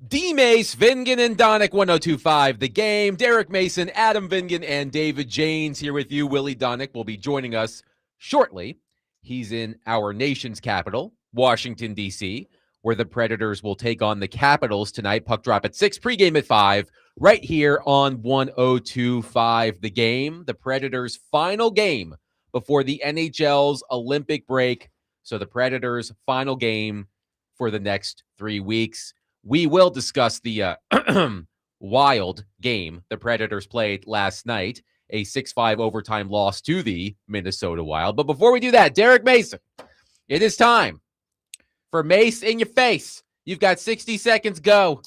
D. Mace, Vingan, and Donick 1025 The Game. Derek Mason, Adam Vingan, and David Janes here with you. Willie Donick will be joining us shortly. He's in our nation's capital, Washington, D.C., where the Predators will take on the Capitals tonight. Puck drop at 6, pregame at 5, right here on 1025 The Game. The Predators' final game before the NHL's Olympic break. So the Predators' final game for the next 3 weeks. We will discuss the wild game the Predators played last night, a 6-5 overtime loss to the Minnesota Wild. But before we do that, Derek Mason, it is time for Mace in your face. You've got 60 seconds, go.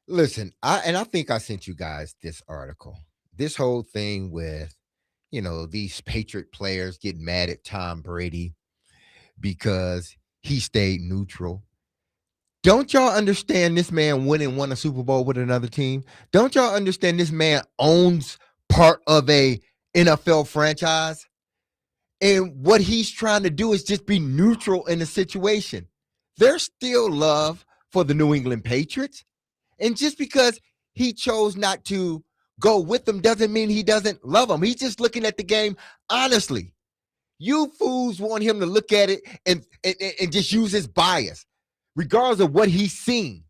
Listen, I think I sent you guys this article. This whole thing with, these Patriot players getting mad at Tom Brady because he stayed neutral. Don't y'all understand this man went and won a Super Bowl with another team? Don't y'all understand this man owns part of a NFL franchise? And what he's trying to do is just be neutral in the situation. There's still love for the New England Patriots. And just because he chose not to go with them doesn't mean he doesn't love them. He's just looking at the game honestly. You fools want him to look at it and just use his bias, regardless of what he's seen.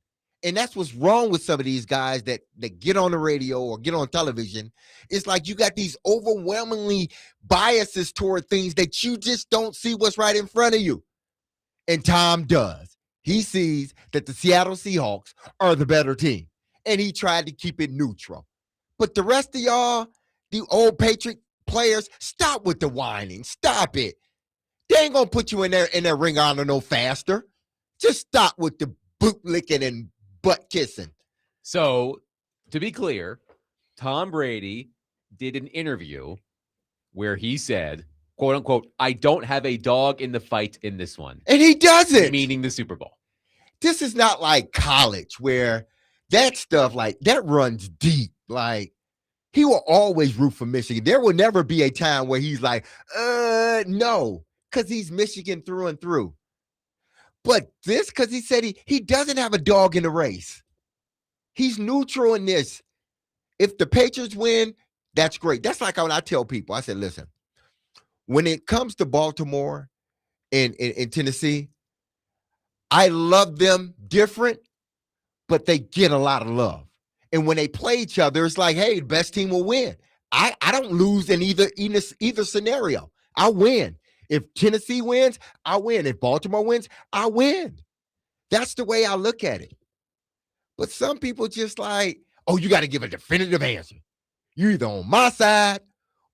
And that's what's wrong with some of these guys that get on the radio or get on television. It's like you got these overwhelmingly biases toward things that you just don't see what's right in front of you. And Tom does. He sees that the Seattle Seahawks are the better team. And he tried to keep it neutral. But the rest of y'all, the old Patriot players, stop with the whining. Stop it. They ain't going to put you in their ring honor no faster. Just stop with the boot licking and butt kissing. So, to be clear, Tom Brady did an interview where he said, quote unquote, I don't have a dog in the fight in this one. And he doesn't. Meaning the Super Bowl. This is not like college where that stuff, like, that runs deep. Like, he will always root for Michigan. There will never be a time where he's like, no, because he's Michigan through and through. But this, because he said he doesn't have a dog in the race. He's neutral in this. If the Patriots win, that's great. That's like when I tell people, I said, listen, when it comes to Baltimore and Tennessee, I love them different, but they get a lot of love. And when they play each other, it's like, hey, the best team will win. I don't lose in either scenario. I win. If Tennessee wins, I win. If Baltimore wins, I win. That's the way I look at it. But some people just like, oh, you got to give a definitive answer. You're either on my side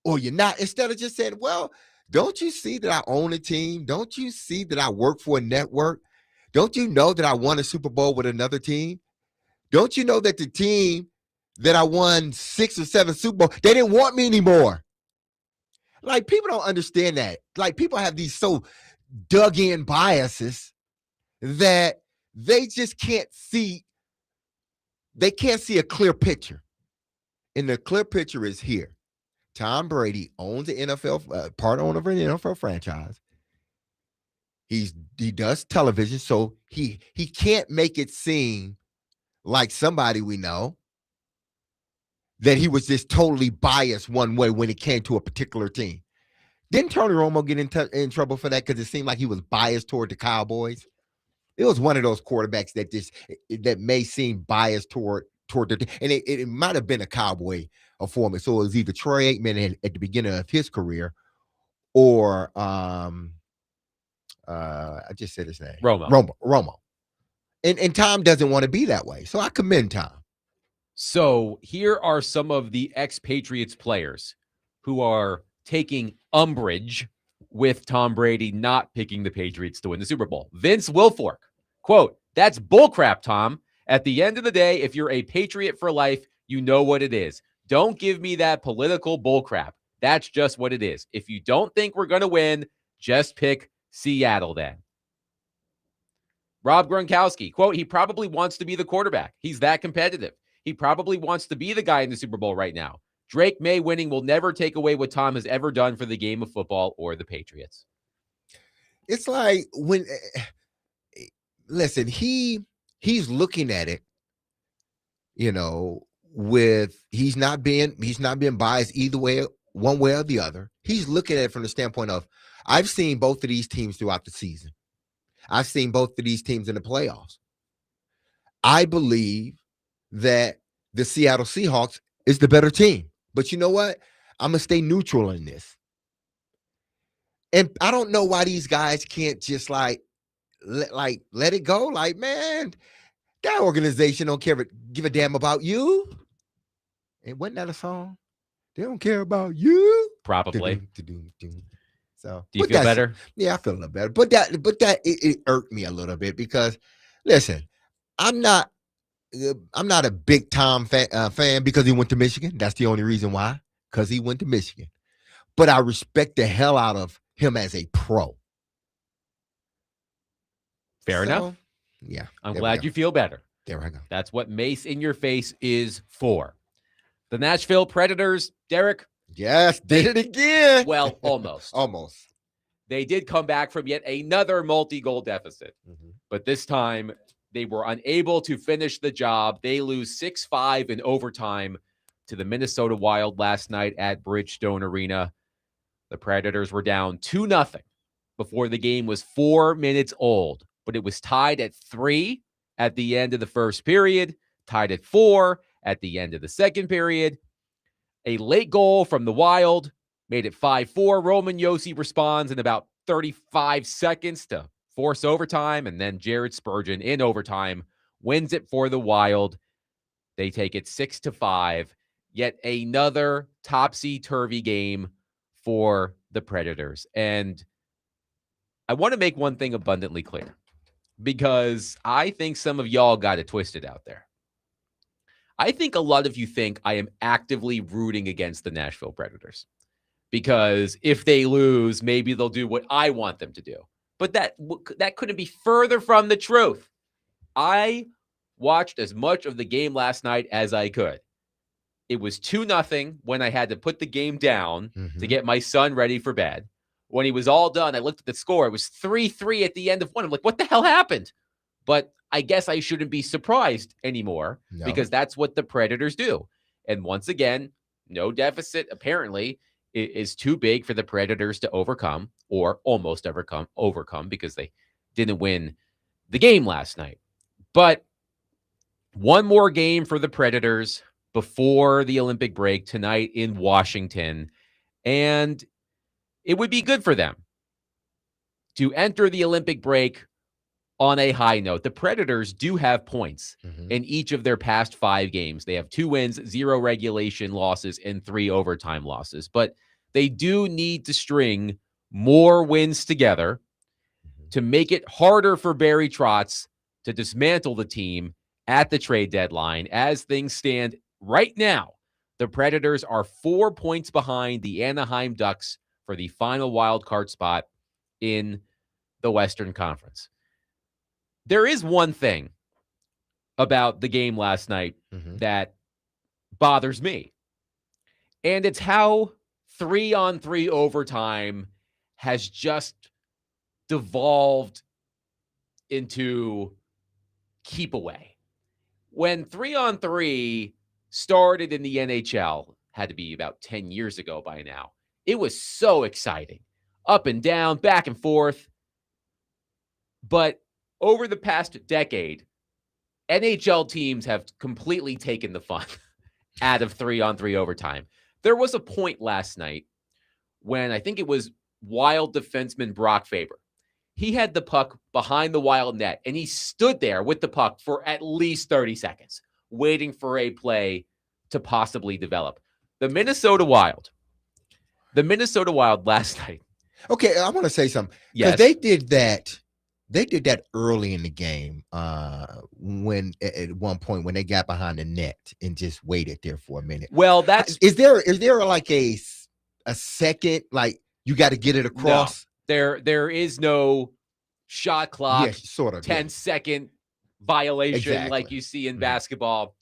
or you're not. Instead of just saying, well, don't you see that I own a team? Don't you see that I work for a network? Don't you know that I won a Super Bowl with another team? Don't you know that the team that I won 6 or 7 Super Bowls, they didn't want me anymore? Like, people don't understand that. Like, people have these so dug in biases that they just can't see. They can't see a clear picture. And the clear picture is here. Tom Brady owns the NFL, part owner of an NFL franchise. He does television, so he can't make it seem like somebody we know that he was just totally biased one way when it came to a particular team. Didn't Tony Romo get in trouble for that because it seemed like he was biased toward the Cowboys? It was one of those quarterbacks that may seem biased toward the, and it might have been a Cowboy former. So it was either Troy Aikman at the beginning of his career, or I just said his name, Romo. And Tom doesn't want to be that way. So I commend Tom. So here are some of the ex-Patriots players who are taking umbrage with Tom Brady not picking the Patriots to win the Super Bowl. Vince Wilfork, quote, that's bullcrap, Tom. At the end of the day, if you're a Patriot for life, you know what it is. Don't give me that political bullcrap. That's just what it is. If you don't think we're going to win, just pick Seattle then. Rob Gronkowski, quote, he probably wants to be the quarterback. He's that competitive. He probably wants to be the guy in the Super Bowl right now. Drake May winning will never take away what Tom has ever done for the game of football or the Patriots. It's like when, listen, he's looking at it with he's not being biased either way, one way or the other. He's looking at it from the standpoint of, I've seen both of these teams throughout the season. I've seen both of these teams in the playoffs. I believe that the Seattle Seahawks is the better team. But you know what? I'm going to stay neutral in this. And I don't know why these guys can't just let it go. Like, man, that organization don't give a damn about you. And wasn't that a song? They don't care about you. Probably. So do you feel better? Yeah, I feel a little better. But that it irked me a little bit because, listen, I'm not a big Tom fan because he went to Michigan. That's the only reason why, because he went to Michigan. But I respect the hell out of him as a pro. Fair enough. Yeah. I'm glad you feel better. There I go. That's what Mace in your face is for. The Nashville Predators, Derek. Yes, did it again. Well, almost. Almost. They did come back from yet another multi-goal deficit. Mm-hmm. But this time, they were unable to finish the job. They lose 6-5 in overtime to the Minnesota Wild last night at Bridgestone Arena. The Predators were down 2-0 before the game was 4 minutes old. But it was tied at 3 at the end of the first period, tied at 4 at the end of the second period. A late goal from the Wild made it 5-4. Roman Josi responds in about 35 seconds to force overtime, and then Jared Spurgeon in overtime wins it for the Wild. They take it 6-5. Yet another topsy-turvy game for the Predators. And I want to make one thing abundantly clear, because I think some of y'all got it twisted out there. I think a lot of you think I am actively rooting against the Nashville Predators, because if they lose, maybe they'll do what I want them to do. But that couldn't be further from the truth. I watched as much of the game last night as I could. It was 2-0 when I had to put the game down to get my son ready for bed. When he was all done, I looked at the score. It was 3-3 at the end of one. I'm like, what the hell happened? But I guess I shouldn't be surprised anymore, because that's what the Predators do. And once again, no deficit apparently is too big for the Predators to overcome, or almost overcome, because they didn't win the game last night. But one more game for the Predators before the Olympic break tonight in Washington. And it would be good for them to enter the Olympic break on a high note. The Predators do have points in each of their past 5 games. They have 2 wins, 0 regulation losses, and 3 overtime losses. But they do need to string more wins together to make it harder for Barry Trotz to dismantle the team at the trade deadline. As things stand right now, the Predators are 4 points behind the Anaheim Ducks for the final wild card spot in the Western Conference. There is one thing about the game last night that bothers me, and it's how 3-on-3 overtime has just devolved into keep away. When 3-on-3 started in the NHL, had to be about 10 years ago by now, it was so exciting. Up and down, back and forth. But over the past decade, NHL teams have completely taken the fun out of 3-on-3 overtime. There was a point last night when I think it was Wild defenseman Brock Faber. He had the puck behind the Wild net, and he stood there with the puck for at least 30 seconds, waiting for a play to possibly develop. The Minnesota Wild last night. Okay, I want to say something. Yes. Because they did that early in the game when at one point when they got behind the net and just waited there for a minute. Well, that's is there like a second, like you got to get it across? No, there is no shot clock, yes, sort of 10-second violation like you see in basketball.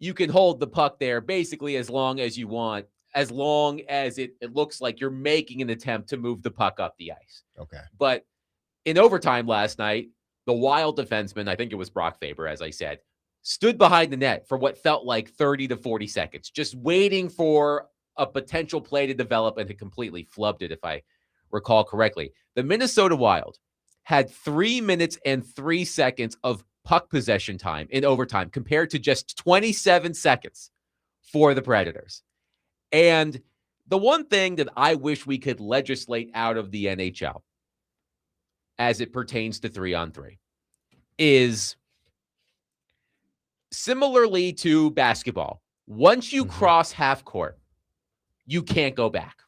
You can hold the puck there basically as long as you want, as long as it looks like you're making an attempt to move the puck up the ice. Okay. But in overtime last night, the Wild defenseman, I think it was Brock Faber, as I said, stood behind the net for what felt like 30 to 40 seconds, just waiting for a potential play to develop, and it completely flubbed it, if I recall correctly. The Minnesota Wild had 3 minutes and 3 seconds of puck possession time in overtime compared to just 27 seconds for the Predators. And the one thing that I wish we could legislate out of the NHL as it pertains to 3-on-3 is similarly to basketball. Once you cross half court, you can't go back.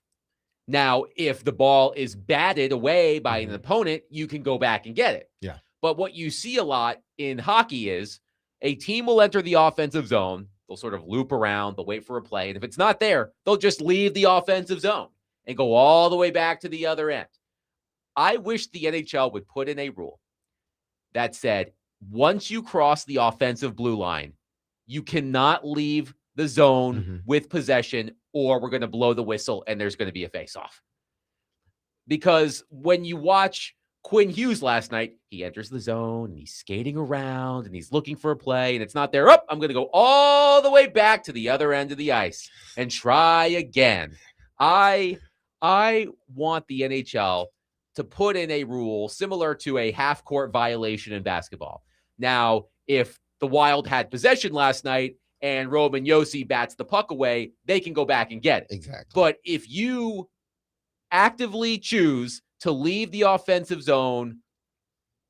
Now, if the ball is batted away by an opponent, you can go back and get it. Yeah. But what you see a lot in hockey is a team will enter the offensive zone. They'll sort of loop around. They'll wait for a play. And if it's not there, they'll just leave the offensive zone and go all the way back to the other end. I wish the NHL would put in a rule that said, once you cross the offensive blue line, you cannot leave the zone with possession, or we're going to blow the whistle and there's going to be a face-off. Because when you watch Quinn Hughes last night, he enters the zone and he's skating around and he's looking for a play and it's not there. Oh, I'm going to go all the way back to the other end of the ice and try again. I want the NHL to put in a rule similar to a half-court violation in basketball. Now, if the Wild had possession last night and Roman Josi bats the puck away, they can go back and get it. Exactly. But if you actively choose to leave the offensive zone,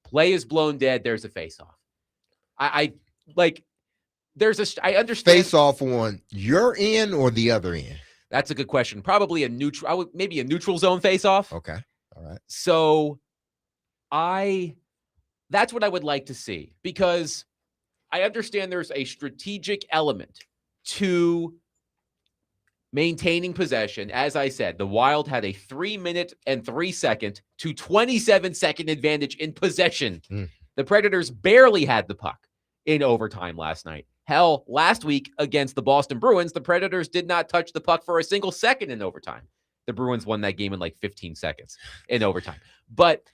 play is blown dead, there's a face-off. I understand. Face-off on your end or the other end? That's a good question. Probably a neutral, maybe a neutral zone face-off. Okay. All right. So that's what I would like to see, because I understand there's a strategic element to maintaining possession. As I said, the Wild had a 3 minute and 3 second to 27-second advantage in possession. The Predators barely had the puck in overtime last night. Hell, last week against the Boston Bruins, the Predators did not touch the puck for a single second in overtime. The Bruins won that game in like 15 seconds in overtime. But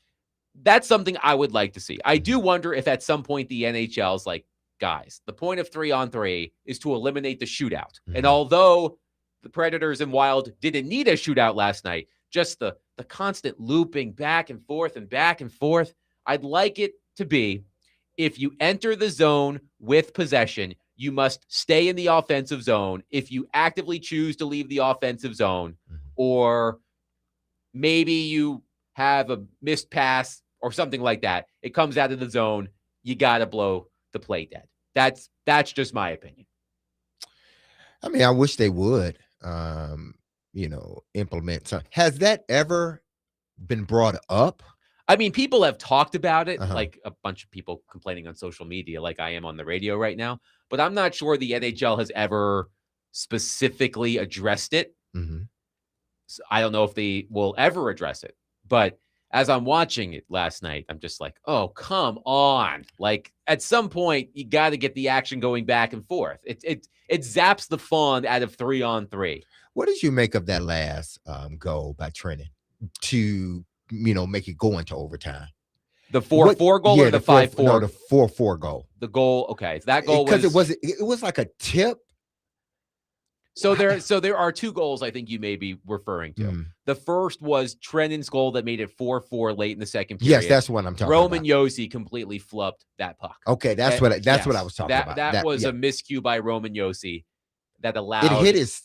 that's something I would like to see. I do wonder if at some point the NHL is like, guys, the point of 3-on-3 is to eliminate the shootout. And although the Predators and Wild didn't need a shootout last night, just the constant looping back and forth, I'd like it to be, if you enter the zone with possession, you must stay in the offensive zone. If you actively choose to leave the offensive zone, or maybe you have a missed pass or something like that, it comes out of the zone, you got to blow the play dead. That's just my opinion. I mean, I wish they would, implement something. Has that ever been brought up? I mean, people have talked about it, like a bunch of people complaining on social media, like I am on the radio right now, but I'm not sure the NHL has ever specifically addressed it. So I don't know if they will ever address it, but as I'm watching it last night, I'm just like, oh, come on. Like, at some point, you got to get the action going back and forth. It zaps the fun out of 3-on-3. What did you make of that last goal by Trenton to, make it go into overtime? The 4-4 goal or the 5-4? No, the 4-4 goal. The goal, okay. That goal was... Because it was like a tip. So there are two goals I think you may be referring to. The first was Trennan's goal that made it 4-4 late in the second period. Yes, that's what I'm talking Roman about. Josi completely flubbed that puck. Okay, that's what I was talking about. That was a miscue by Roman Josi that allowed it hit his.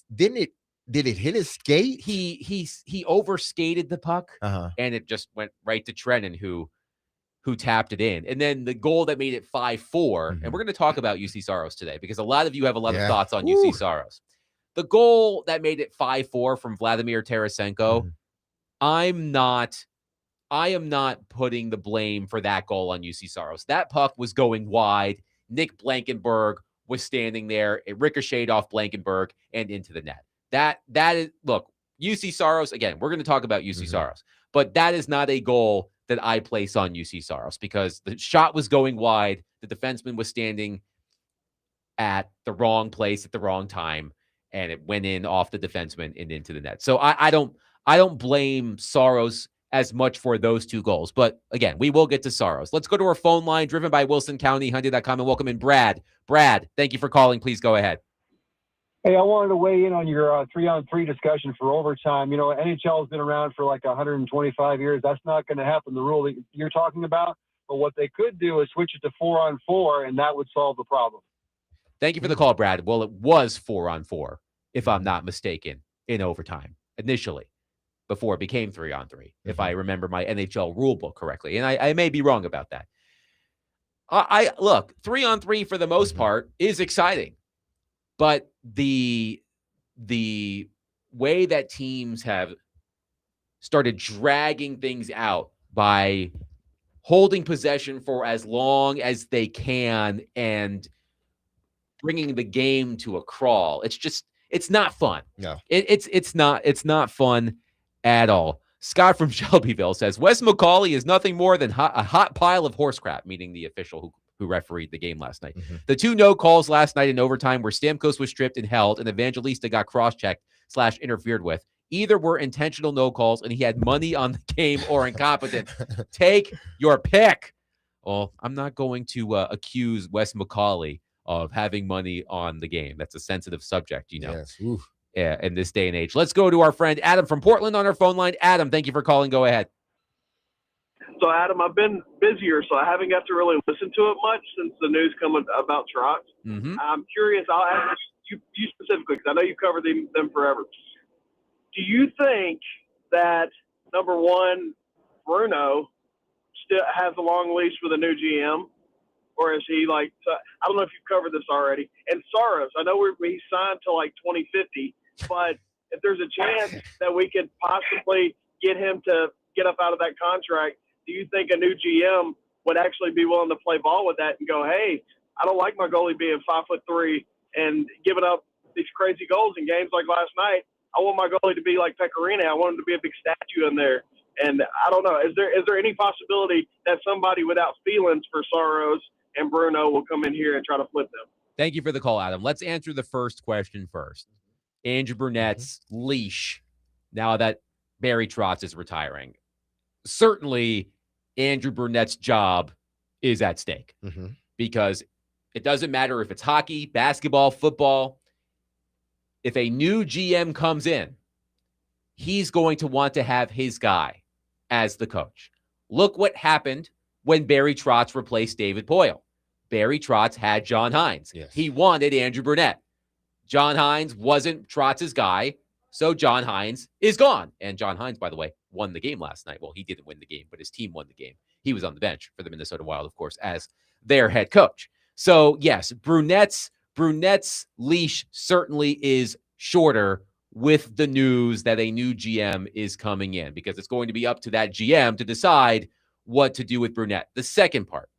Did it hit his skate? He overskated the puck, and it just went right to Trennan, who tapped it in. And then the goal that made it 5-4, and we're going to talk about UC Saros today because a lot of you have a lot of thoughts on UC Saros. The goal that made it 5-4 from Vladimir Tarasenko, I am not putting the blame for that goal on UC Saros. That puck was going wide. Nick Blankenberg was standing there. It ricocheted off Blankenberg and into the net. That is, look, UC Saros, again, we're going to talk about UC Saros, but that is not a goal that I place on UC Saros because the shot was going wide. The defenseman was standing at the wrong place at the wrong time, and it went in off the defenseman and into the net. So I don't blame Saros as much for those two goals. But again, we will get to Saros. Let's go to our phone line, driven by Wilson County, Hyundai.com, and welcome in Brad. Brad, thank you for calling. Please go ahead. Hey, I wanted to weigh in on your 3-on-3 discussion for overtime. You know, NHL has been around for like 125 years. That's not going to happen, the rule that you're talking about. But what they could do is switch it to 4-on-4, and that would solve the problem. Thank you for the call, Brad. Well, it was 4-on-4, if I'm not mistaken, in overtime initially, before it became 3-on-3, if I remember my NHL rule book correctly. And I may be wrong about that. I look, 3-on-3 for the most part is exciting. But the way that teams have started dragging things out by holding possession for as long as they can and bringing the game to a crawl, it's not fun. No, It's not fun at all. Scott from Shelbyville says Wes McCauley is nothing more than a hot pile of horse crap, meaning the official who refereed the game last night. The two no calls last night in overtime where Stamkos was stripped and held and Evangelista got cross-checked / interfered with. Either were intentional no calls and he had money on the game or incompetent. Take your pick. Well, I'm not going to accuse Wes McCauley of having money on the game. That's a sensitive subject, you know. Yes. Oof. Yeah, in this day and age. Let's go to our friend Adam from Portland on our phone line. Adam, thank you for calling. Go ahead. So, Adam, I've been busier, so I haven't got to really listen to it much since the news coming about Trotz. I'm curious. I'll ask you specifically because I know you covered them forever. Do you think that, number one, Bruno still has a long leash with a new GM? Or is he I don't know if you've covered this already. And Saros, I know we signed to 2050, but if there's a chance that we could possibly get him to get up out of that contract, do you think a new GM would actually be willing to play ball with that and go, hey, I don't like my goalie being 5'3" and giving up these crazy goals in games like last night. I want my goalie to be like Pecorino. I want him to be a big statue in there. And I don't know. Is there any possibility that somebody without feelings for Saros and Bruno will come in here and try to flip them? Thank you for the call, Adam. Let's answer the first question first. Andrew Burnett's leash, now that Barry Trotz is retiring. Certainly, Andrew Burnett's job is at stake because it doesn't matter if it's hockey, basketball, football. If a new GM comes in, he's going to want to have his guy as the coach. Look what happened when Barry Trotz replaced David Poile. Barry Trotz had John Hines. Yes. He wanted Andrew Burnett. John Hines wasn't Trotz's guy, so John Hines is gone. And John Hines, by the way, won the game last night. Well, he didn't win the game, but his team won the game. He was on the bench for the Minnesota Wild, of course, as their head coach. So, yes, Burnett's leash certainly is shorter with the news that a new GM is coming in because it's going to be up to that GM to decide what to do with Burnett. The second part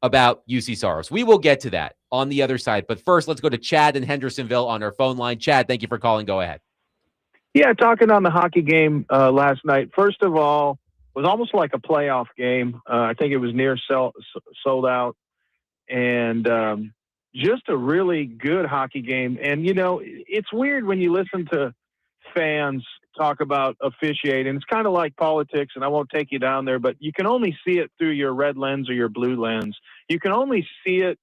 about UC Saros. We will get to that on the other side. But first, let's go to Chad in Hendersonville on our phone line. Chad, thank you for calling. Go ahead. Yeah, talking on the hockey game last night. First of all, it was almost like a playoff game. I think it was near sold out. And just a really good hockey game. And, you know, it's weird when you listen to fans talk about officiating. It's kind of like politics, and I won't take you down there, but you can only see it through your red lens or your blue lens. You can only see it.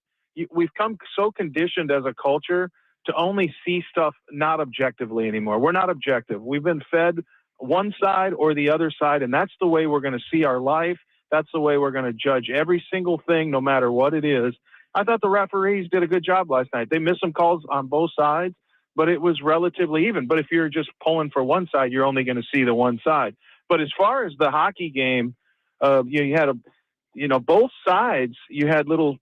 We've come so conditioned as a culture to only see stuff not objectively anymore. We're not objective. We've been fed one side or the other side, and that's the way we're going to see our life. That's the way we're going to judge every single thing, no matter what it is. I thought the referees did a good job last night. They missed some calls on both sides, but it was relatively even. But if you're just pulling for one side, you're only going to see the one side. But as far as the hockey game, you had both sides. You had little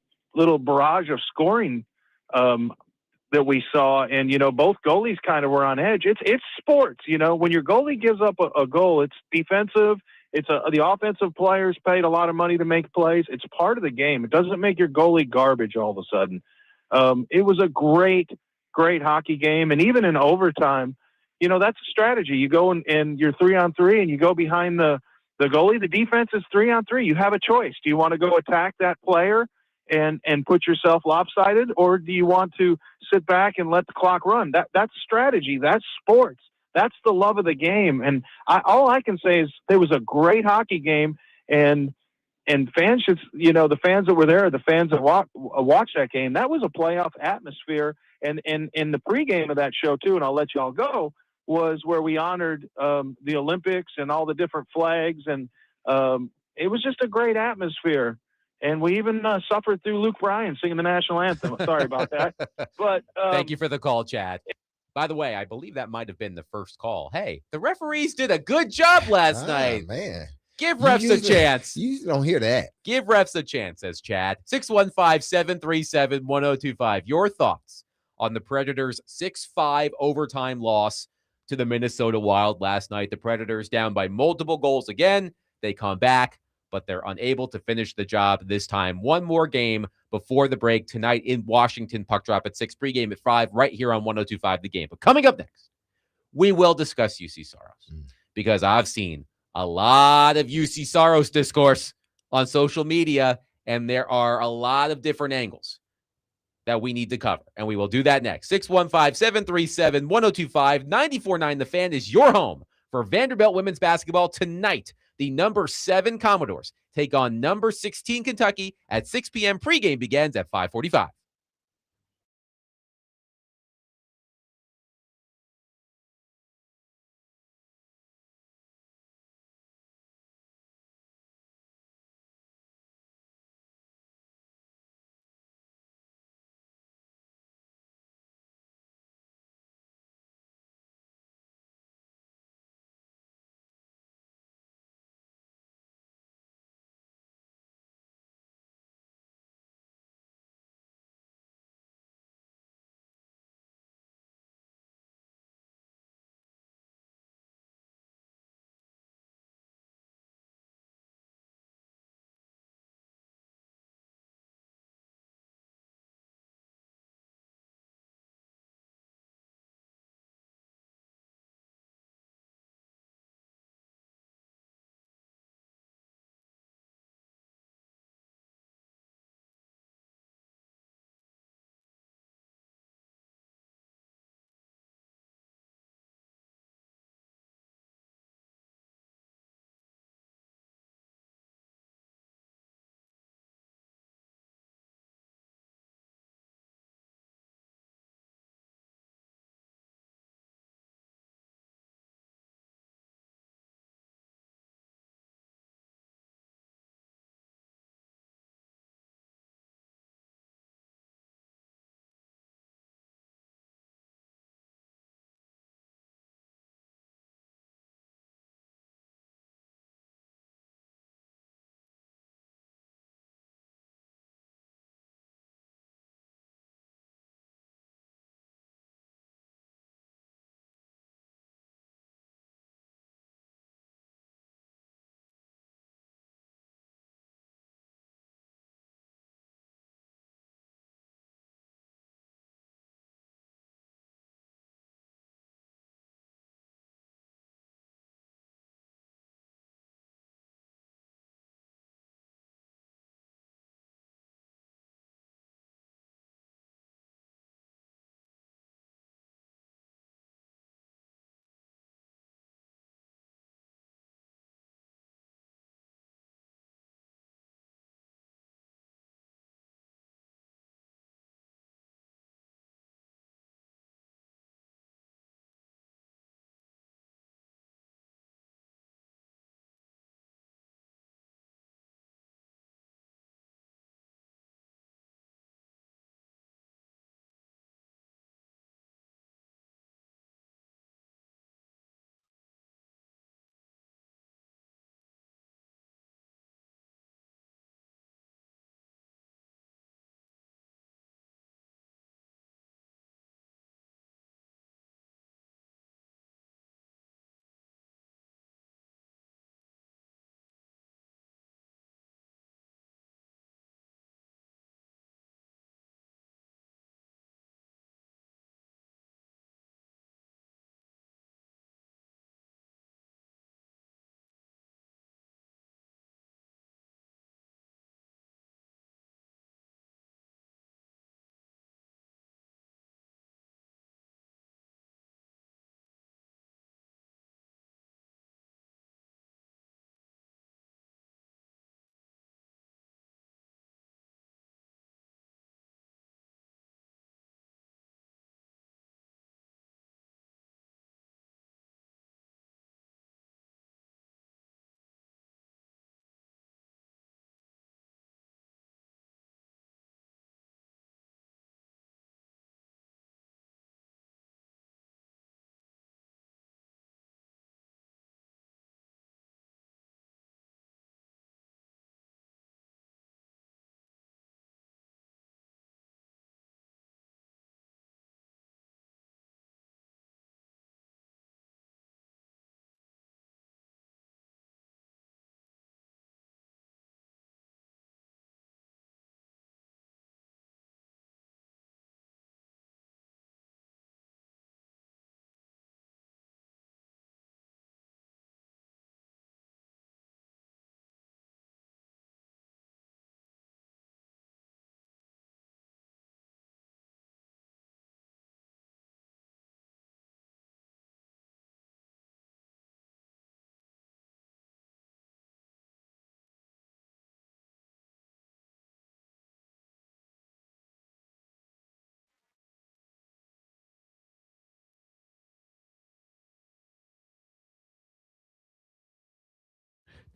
barrage of scoring that we saw, and both goalies kind of were on edge. It's sports. When your goalie gives up a goal, it's defensive. It's the offensive players paid a lot of money to make plays. It's part of the game. It doesn't make your goalie garbage all of a sudden. It was a great hockey game. And even in overtime, that's a strategy. You go and you're 3-on-3 and you go behind the goalie. The defense is 3-on-3. You have a choice. Do you want to go attack that player and put yourself lopsided, or do you want to sit back and let the clock run? That's strategy. That's sports. That's the love of the game. And all I can say is there was a great hockey game, and fans should, the fans that were there, the fans that watched that game, that was a playoff atmosphere. And in the pregame of that show too, and I'll let y'all go, was where we honored the Olympics and all the different flags, and it was just a great atmosphere. And we even suffered through Luke Bryan singing the national anthem. Sorry about that. But thank you for the call, Chad. By the way, I believe that might have been the first call. Hey, the referees did a good job last night. Man. Give refs a chance. You usually don't hear that. Give refs a chance, says Chad. 615-737-1025. Your thoughts on the Predators' 6-5 overtime loss to the Minnesota Wild last night. The Predators down by multiple goals again. They come back, but they're unable to finish the job this time. One more game before the break tonight in Washington. Puck drop at 6, pregame at 5, right here on 102.5 The Game. But coming up next, we will discuss UC Saros because I've seen a lot of UC Saros discourse on social media, and there are a lot of different angles that we need to cover, and we will do that next. 615-737-1025, 94.9 The Fan is your home for Vanderbilt women's basketball tonight. The number 7 Commodores take on number 16 Kentucky at 6 p.m. Pregame begins at 5:45.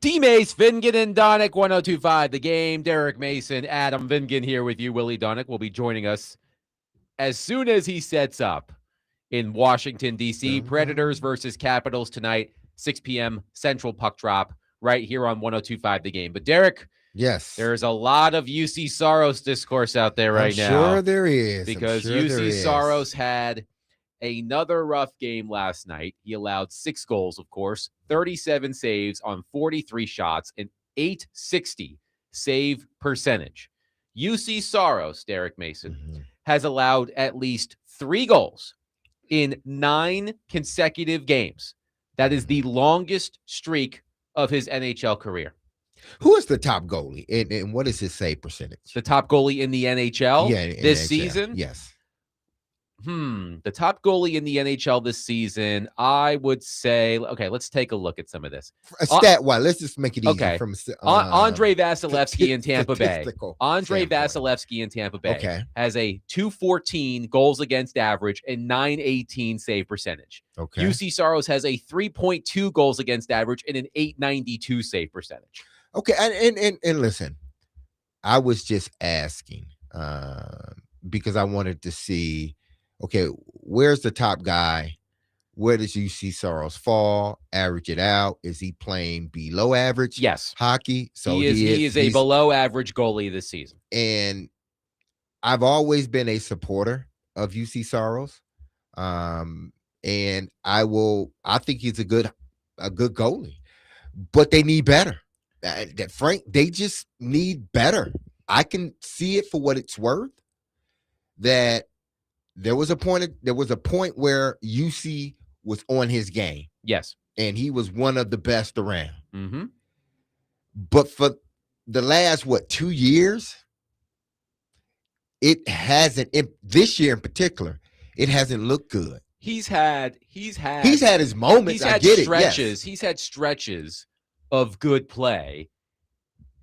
Teammates Vingan and Donick, 102.5 The Game. Derek Mason, Adam Vingan here with you. Willie Donick will be joining us as soon as he sets up in Washington, D.C. Predators versus Capitals tonight, 6 p.m. Central Puck Drop, right here on 102.5 The Game. But Derek, yes, there's a lot of UC Saros discourse out there right now. Sure there is. Because UC Saros had another rough game last night. He allowed 6 goals, of course, 37 saves on 43 shots, and .860 save percentage. UC Saros, Derek Mason, has allowed at least 3 goals in 9 consecutive games. That is the longest streak of his NHL career. Who is the top goalie, and what is his save percentage? The top goalie in the NHL this NHL. season? Yes. The top goalie in the NHL this season, I would say, okay, let's take a look at some of this. Stat-wise, let's just make it easy. Okay. From Andre Vasilevsky in Tampa Bay. Andre standpoint. Vasilevsky in Tampa Bay Okay. has a .214 goals against average and .918 save percentage. Okay. UC Saros has a 3.2 goals against average and an .892 save percentage. Okay, and listen, I was just asking because I wanted to see, okay, where's the top guy? Where does UC Saros fall? Average it out. Is he playing below average? Yes. Hockey. So he is a below average goalie this season. And I've always been a supporter of UC Saros. And I think he's a good goalie. But they need better. Frank, they just need better. I can see it for what it's worth. That there was a point where UC was on his game. Yes. And he was one of the best around. Mm-hmm. But for the last, 2 years, it hasn't, this year in particular, it hasn't looked good. He's had his moments. I get stretches. it. Yes. He's had stretches of good play.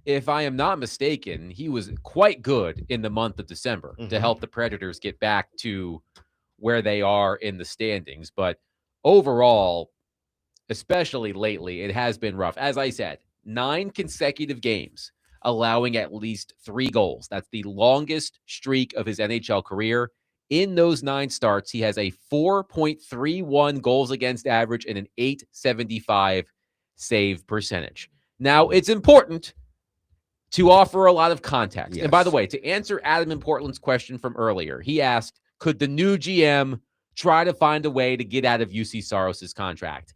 If I am not mistaken, he was quite good in the month of December to help the Predators get back to where they are in the standings. But overall, especially lately, it has been rough. As I said, 9 consecutive games allowing at least 3 goals. That's the longest streak of his NHL career. In those 9 starts, he has a 4.31 goals against average and an .875 save percentage. Now, it's important to offer a lot of context. Yes. And by the way, to answer Adam in Portland's question from earlier, he asked, could the new GM try to find a way to get out of UC Saros' contract?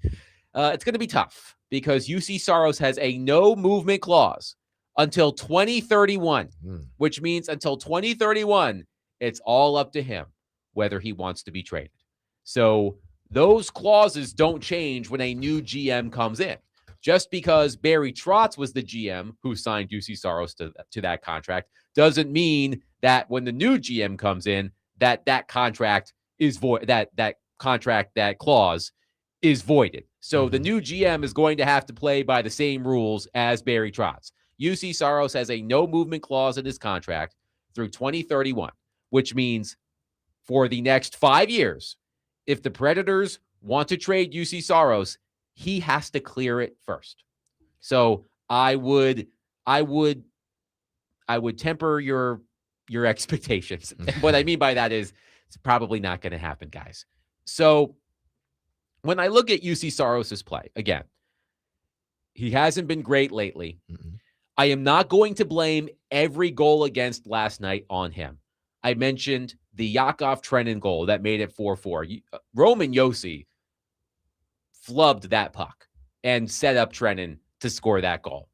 It's going to be tough because UC Saros has a no movement clause until 2031, which means until 2031, it's all up to him whether he wants to be traded. So those clauses don't change when a new GM comes in. Just because Barry Trotz was the GM who signed UC Saros to that contract doesn't mean that when the new GM comes in, that contract is void. That clause is voided. So the new GM is going to have to play by the same rules as Barry Trotz. UC Saros has a no movement clause in his contract through 2031, which means for the next 5 years, if the Predators want to trade UC Saros, he has to clear it first. So I would temper your expectations. And what I mean by that is it's probably not going to happen, guys. So when I look at UC Saros' play, again, he hasn't been great lately. I am not going to blame every goal against last night on him. I mentioned the Yakov Trenin goal that made it 4-4. Roman Josi flubbed that puck and set up Trenin to score that goal.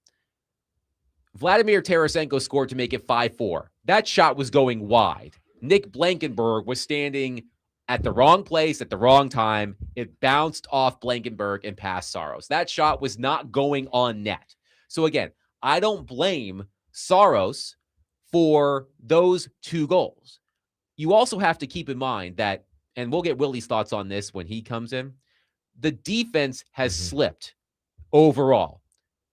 Vladimir Tarasenko scored to make it 5-4. That shot was going wide. Nick Blankenberg was standing at the wrong place at the wrong time. It bounced off Blankenberg and past Saros. That shot was not going on net. So again, I don't blame Saros for those 2 goals. You also have to keep in mind that, and we'll get Willie's thoughts on this when he comes in, the defense has slipped overall,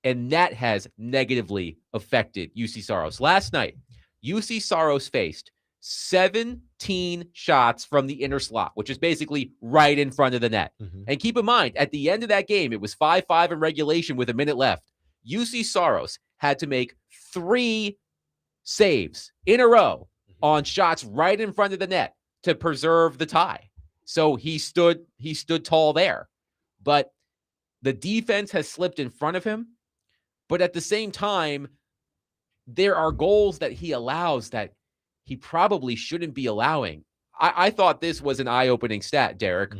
and that has negatively affected UC Saros. Last night, UC Saros faced 17 shots from the inner slot, which is basically right in front of the net. And keep in mind, at the end of that game, it was 5-5 in regulation with a minute left. UC Saros had to make 3 saves in a row on shots right in front of the net to preserve the tie. So he stood tall there. But the defense has slipped in front of him. But at the same time, there are goals that he allows that he probably shouldn't be allowing. I thought this was an eye-opening stat, Derek.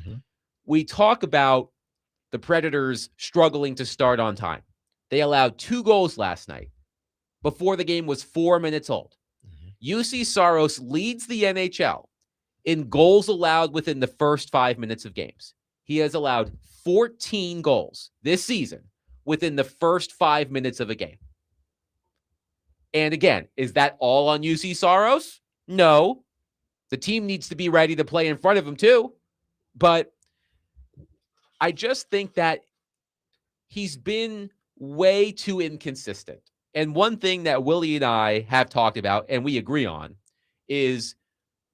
We talk about the Predators struggling to start on time. They allowed 2 goals last night before the game was 4 minutes old. UC Saros leads the NHL in goals allowed within the first 5 minutes of games. He has allowed 14 goals this season within the first 5 minutes of a game. And again, is that all on UC Saros? No. The team needs to be ready to play in front of him too. But I just think that he's been way too inconsistent. And one thing that Willie and I have talked about, and we agree on, is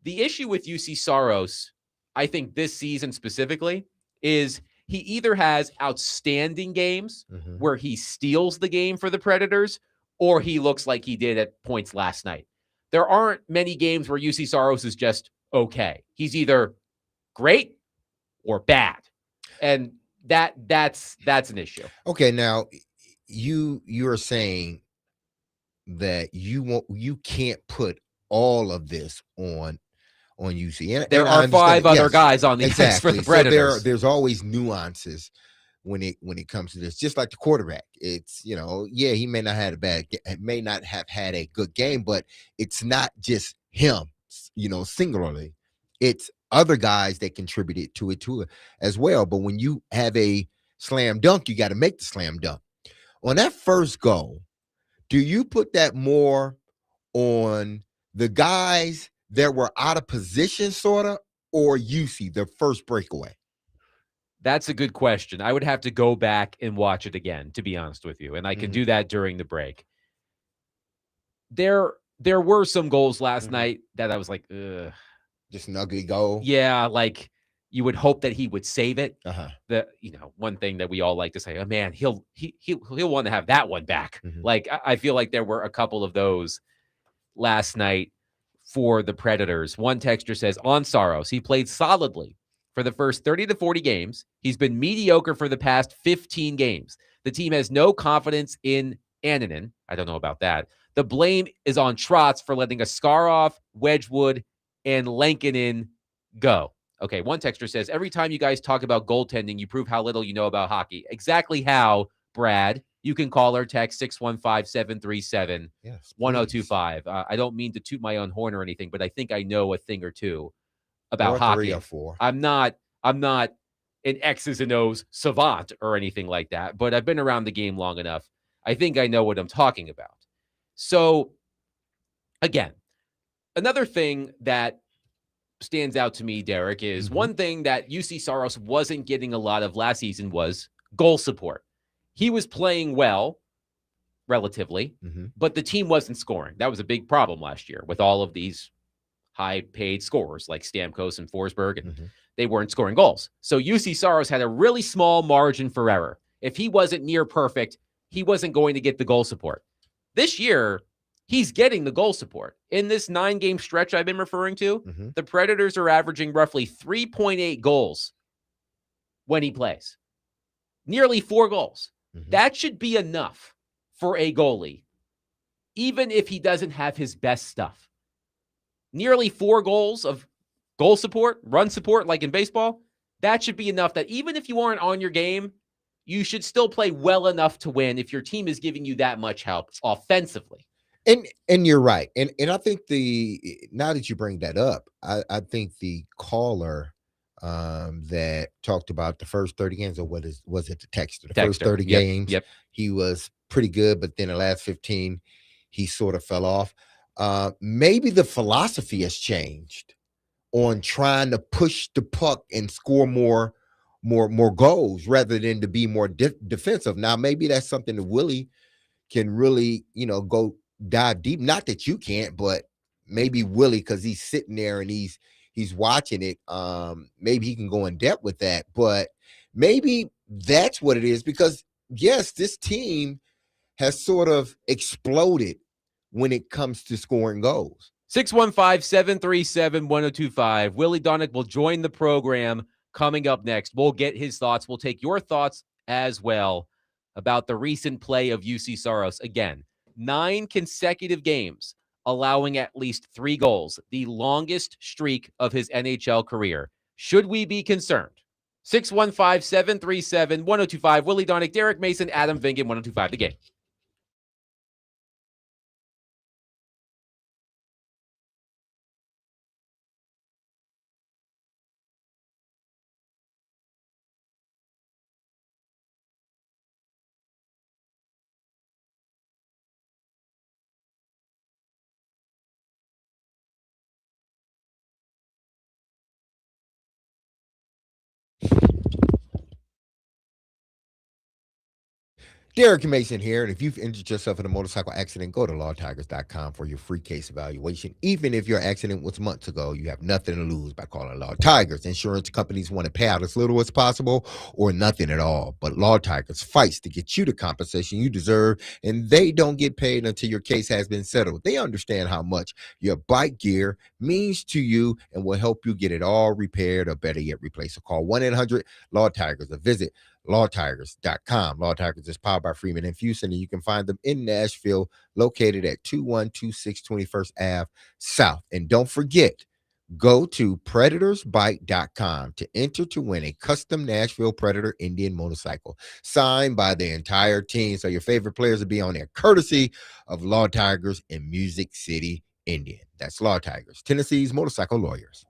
the issue with UC Saros, I think this season specifically, is he either has outstanding games where he steals the game for the Predators, or he looks like he did at points last night. There aren't many games where UC Saros is just okay. He's either great or bad. And that's an issue. Okay, now you're saying that you can't put all of this on UC. And, there are 5 other guys on the ice for the Predators. So there's always nuances when it comes to this. Just like the quarterback, it's he may not have had a good game, but it's not just him, singularly. It's other guys that contributed to it as well. But when you have a slam dunk, you got to make the slam dunk. On that first goal, do you put that more on the guys that were out of position, sort of, or UC, the first breakaway? That's a good question. I would have to go back and watch it again, to be honest with you. And I can do that during the break. There were some goals last night that I was like, ugh. Just an ugly goal. Yeah, like you would hope that he would save it. One thing that we all like to say, oh man, he'll want to have that one back. Like I feel like there were a couple of those last night for the Predators. One texter says, on Saros, he played solidly for the first 30 to 40 games. He's been mediocre for the past 15 games. The team has no confidence in Annunen. I don't know about that. The blame is on Trotz for letting Askarov, Wedgwood, and Lankinen go. Okay, one texter says, every time you guys talk about goaltending, you prove how little you know about hockey. Exactly how, Brad? You can call or text 615-737-1025. I don't mean to toot my own horn or anything, but I think I know a thing or two about hockey. 3 or 4. I'm not an X's and O's savant or anything like that, but I've been around the game long enough. I think I know what I'm talking about. So, again, another thing that stands out to me, Derek, is one thing that UC Saros wasn't getting a lot of last season was goal support. He was playing well, relatively, but the team wasn't scoring. That was a big problem last year with all of these high-paid scorers like Stamkos and Forsberg, and they weren't scoring goals. So UC Saros had a really small margin for error. If he wasn't near perfect, he wasn't going to get the goal support. This year, he's getting the goal support. In this 9-game stretch I've been referring to, the Predators are averaging roughly 3.8 goals when he plays. Nearly 4 goals. That should be enough for a goalie, even if he doesn't have his best stuff. Nearly 4 goals of goal support, run support, like in baseball, that should be enough that even if you aren't on your game, you should still play well enough to win if your team is giving you that much help offensively. And you're right. And I think now that you bring that up, I think the caller that talked about the first 30 games, or was it the texter? First 30 games, he was pretty good, but then the last 15, he sort of fell off. Maybe the philosophy has changed on trying to push the puck and score more goals rather than to be more defensive. Now, maybe that's something that Willie can really, go dive deep. Not that you can't, but maybe Willie, because he's sitting there and he's watching it. Maybe he can go in depth with that, but maybe that's what it is, because yes, this team has sort of exploded when it comes to scoring goals. 615-737-1025. Willie Donick will join the program coming up next. We'll get his thoughts. We'll take your thoughts as well about the recent play of UC Saros. Again, 9 consecutive games allowing at least 3 goals, the longest streak of his NHL career. Should we be concerned? 615-737-1025. Willie Donick, Derek Mason, Adam Vingan, 1025 The Game. Derek Mason here, and if you've injured yourself in a motorcycle accident, go to lawtigers.com for your free case evaluation. Even if your accident was months ago, you have nothing to lose by calling Law Tigers. Insurance companies want to pay out as little as possible or nothing at all, but Law Tigers fights to get you the compensation you deserve, and they don't get paid until your case has been settled. They understand how much your bike gear means to you and will help you get it all repaired or better yet replaced. So call 1-800-LAW-TIGERS or visit lawtigers.com. Law Tigers is powered by Friedman and Houston, and you can find them in Nashville, located at 2126 21st Ave South. And don't forget, go to predatorsbike.com to enter to win a custom Nashville Predator Indian motorcycle signed by the entire team. So your favorite players will be on there, courtesy of Law Tigers in Music City, Indian. That's Law Tigers, Tennessee's motorcycle lawyers.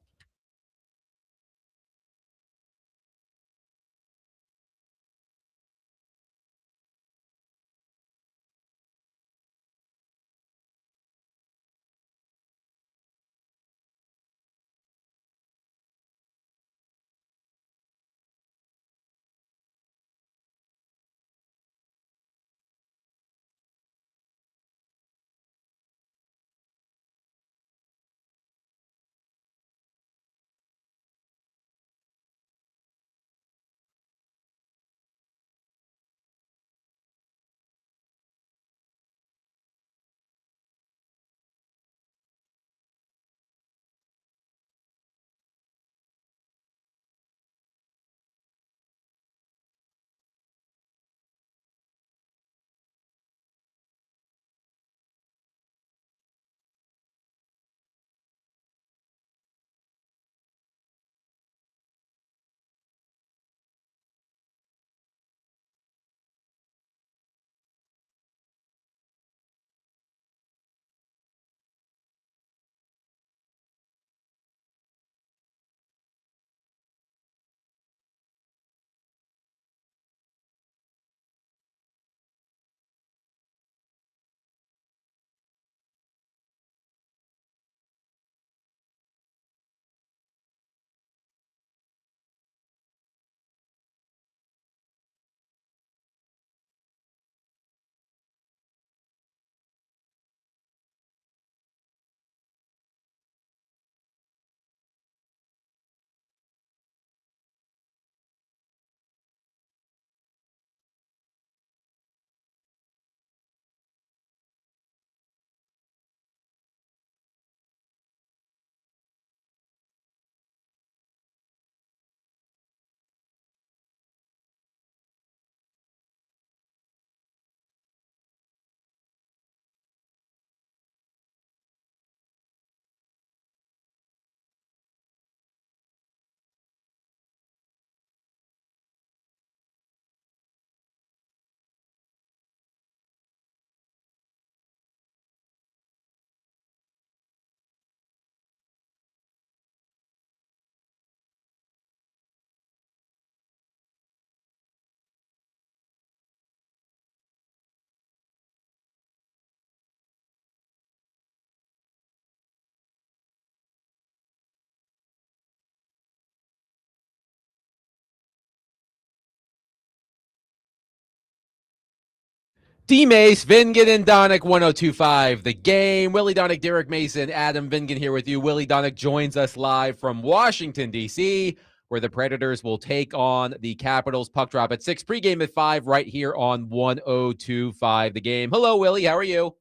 D-Mace, Vingan, and Donick, 1025 The Game. Willie Donick, Derek Mason, Adam Vingan here with you. Willie Donick joins us live from Washington, D.C., where the Predators will take on the Capitals. Puck drop at 6, pregame at 5, right here on 102.5 The Game. Hello, Willie. How are you?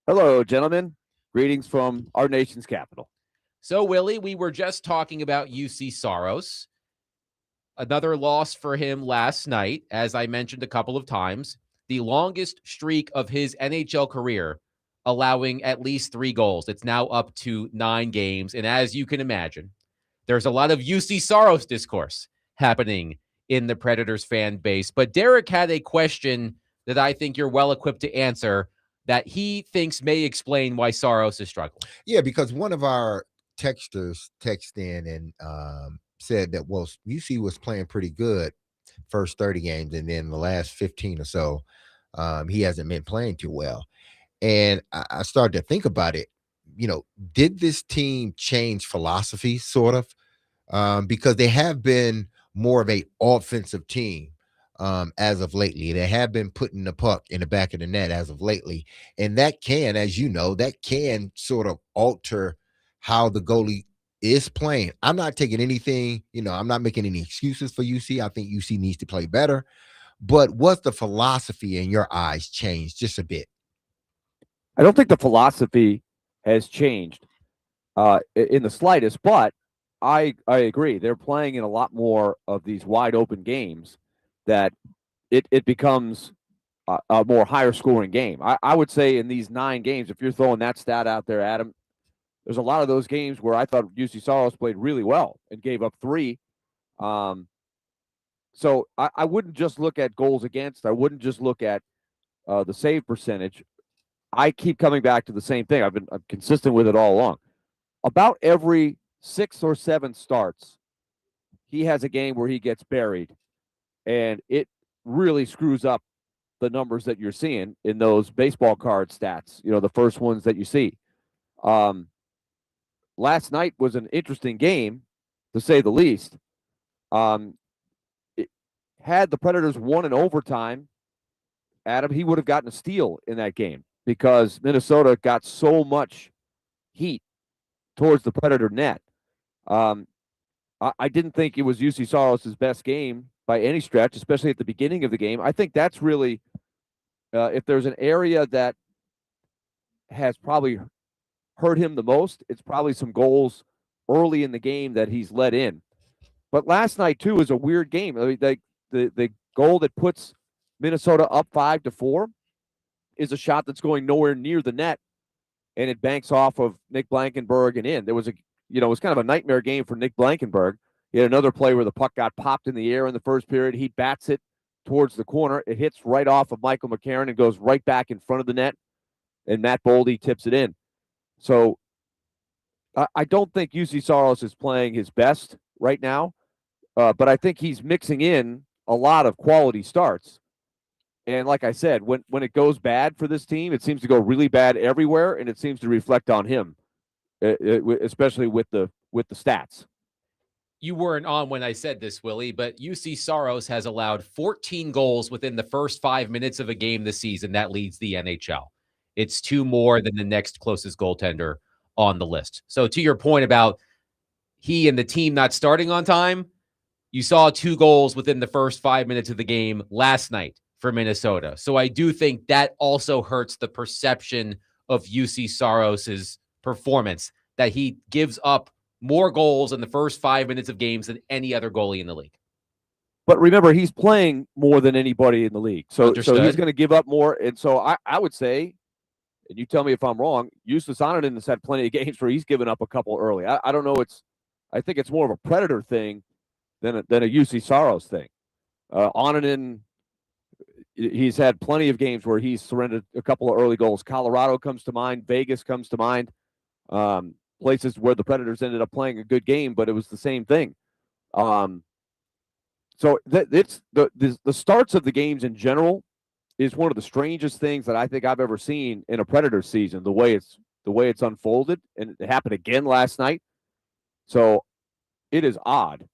Hello, gentlemen. Greetings from our nation's capital. So, Willie, we were just talking about UC Saros. Another loss for him last night, as I mentioned a couple of times. The longest streak of his NHL career, allowing at least 3 goals. It's now up to 9 games. And as you can imagine, there's a lot of UC Saros discourse happening in the Predators fan base. But Derek had a question that I think you're well equipped to answer that he thinks may explain why Saros is struggling. Yeah, because one of our texters texted in and said that, well, UC was playing pretty good first 30 games, and then the last 15 or so, he hasn't been playing too well. And I started to think about it. Did this team change philosophy, sort of? Because they have been more of a offensive team as of lately. They have been putting the puck in the back of the net as of lately. And that can, as you know, that can sort of alter how the goalie is playing. I'm not taking anything, I'm not making any excuses for UC. I think UC needs to play better. But what's the philosophy in your eyes changed just a bit? I don't think the philosophy has changed in the slightest, but I agree. They're playing in a lot more of these wide open games that it becomes a more higher scoring game. I would say in these 9 games, if you're throwing that stat out there, Adam, there's a lot of those games where I thought UC Saros played really well and gave up 3. So I wouldn't just look at goals against. I wouldn't just look at the save percentage. I keep coming back to the same thing. I'm consistent with it all along. About every 6 or 7 starts, he has a game where he gets buried, and it really screws up the numbers that you're seeing in those baseball card stats, the first ones that you see. Last night was an interesting game, to say the least. Had the Predators won in overtime, Adam, he would have gotten a steal in that game because Minnesota got so much heat towards the Predator net. I didn't think it was UC Saros' best game by any stretch, especially at the beginning of the game. I think that's really, if there's an area that has probably hurt him the most, it's probably some goals early in the game that he's let in. But last night, too, was a weird game. I mean, the goal that puts Minnesota up 5-4 is a shot that's going nowhere near the net, and it banks off of Nick Blankenburg and in. There was it was kind of a nightmare game for Nick Blankenburg. He had another play where the puck got popped in the air in the first period. He bats it towards the corner. It hits right off of Michael McCarron and goes right back in front of the net, and Matt Boldy tips it in. So I don't think UC Saros is playing his best right now, but I think he's mixing in a lot of quality starts. And like I said, when it goes bad for this team, it seems to go really bad everywhere, and it seems to reflect on him, especially with the stats. You weren't on when I said this, Willie, but UC Saros has allowed 14 goals within the first 5 minutes of a game this season. That leads the NHL. It's 2 more than the next closest goaltender on the list. So to your point about he and the team not starting on time, you saw 2 goals within the first 5 minutes of the game last night for Minnesota. So I do think that also hurts the perception of UC Saros's performance, that he gives up more goals in the first 5 minutes of games than any other goalie in the league. But remember, he's playing more than anybody in the league. So he's going to give up more. And so I would say, and you tell me if I'm wrong, Justus Onanen has had plenty of games where he's given up a couple early. I don't know. I think it's more of a Predator thing than a UC Saros thing. Onanen, he's had plenty of games where he's surrendered a couple of early goals. Colorado comes to mind. Vegas comes to mind. Places where the Predators ended up playing a good game, but it was the same thing. So it's the starts of the games in general is one of the strangest things that I think I've ever seen in a Predators season. The way it's unfolded, and it happened again last night. So it is odd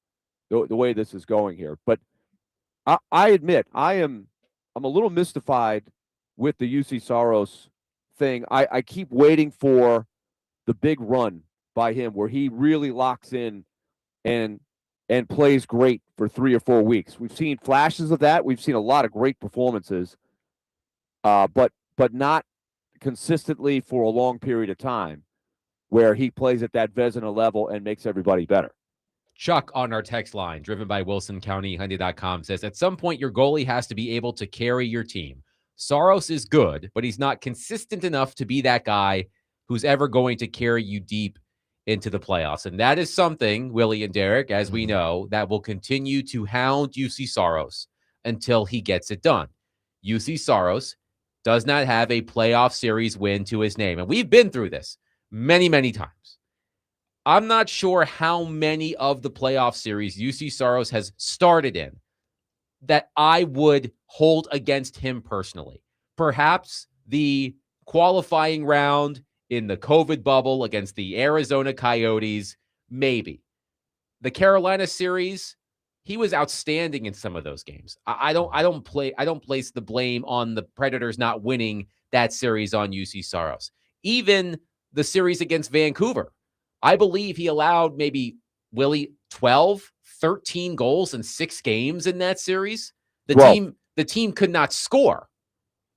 the way this is going here. But I admit I'm a little mystified with the UC Saros thing. I keep waiting for the big run by him where he really locks in and and plays great for 3 or 4 weeks. We've seen flashes of that. We've seen a lot of great performances, but not consistently for a long period of time where he plays at that Vezina level and makes everybody better. Chuck on our text line, driven by WilsonCountyHyundai.com, says, at some point, your goalie has to be able to carry your team. Saros is good, but he's not consistent enough to be that guy who's ever going to carry you deep into the playoffs. And that is something, Willie and Derek, as we know, that will continue to hound UC Saros until he gets it done. UC Saros does not have a playoff series win to his name. And we've been through this many, many times. I'm not sure how many of the playoff series UC Saros has started in that I would hold against him personally. Perhaps the qualifying round in the COVID bubble against the Arizona Coyotes, maybe. The Carolina series, he was outstanding in some of those games. I don't place the blame on the Predators not winning that series on UC Saros. Even the series against Vancouver, I believe he allowed maybe, Willie, 12, 13 goals in 6 games in that series. The team could not score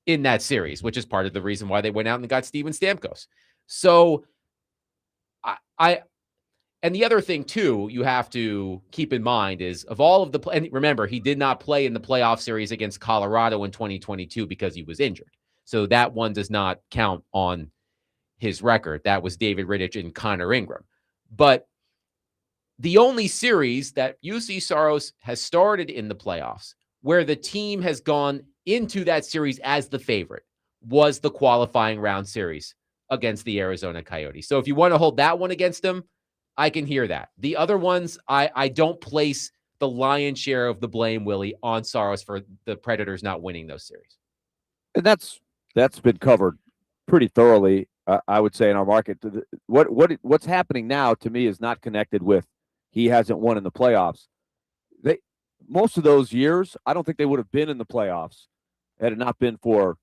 in that series, which is part of the reason why they went out and got Steven Stamkos. So and the other thing too, you have to keep in mind is of all of the, and remember, he did not play in the playoff series against Colorado in 2022 because he was injured. So that one does not count on his record. That was David Rittich and Connor Ingram. But the only series that UC Saros has started in the playoffs where the team has gone into that series as the favorite was the qualifying round series against the Arizona Coyotes. So if you want to hold that one against them, I can hear that. The other ones, I don't place the lion's share of the blame, Willie, on Saros for the Predators not winning those series. And that's been covered pretty thoroughly, I would say, in our market. What's happening now to me is not connected with he hasn't won in the playoffs. Most of those years, I don't think they would have been in the playoffs had it not been for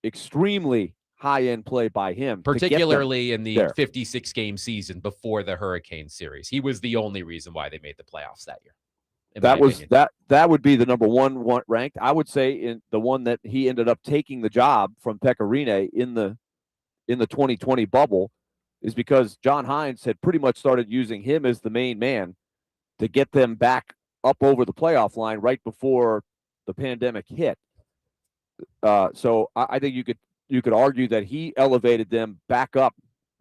extremely high-end play by him. Particularly in the 56-game season before the Hurricane series. He was the only reason why they made the playoffs that year. That would be the number one ranked. I would say in the one that he ended up taking the job from Pekka Rinne in the 2020 bubble is because John Hines had pretty much started using him as the main man to get them back up over the playoff line right before the pandemic hit. So I think you could argue that he elevated them back up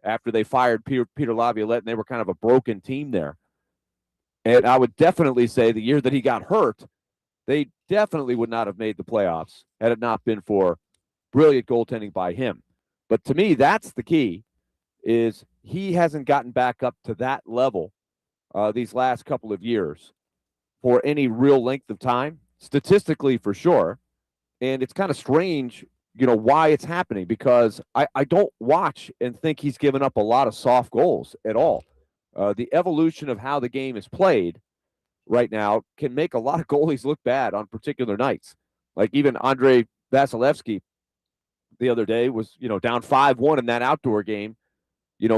after they fired Peter Laviolette, and they were kind of a broken team there. And I would definitely say the year that he got hurt, they definitely would not have made the playoffs had it not been for brilliant goaltending by him. But to me, that's the key, is he hasn't gotten back up to that level these last couple of years for any real length of time, statistically for sure. And it's kind of strange, why it's happening, because I don't watch and think he's given up a lot of soft goals at all. The evolution of how the game is played right now can make a lot of goalies look bad on particular nights. Like even Andrei Vasilevsky the other day was, down 5-1 in that outdoor game.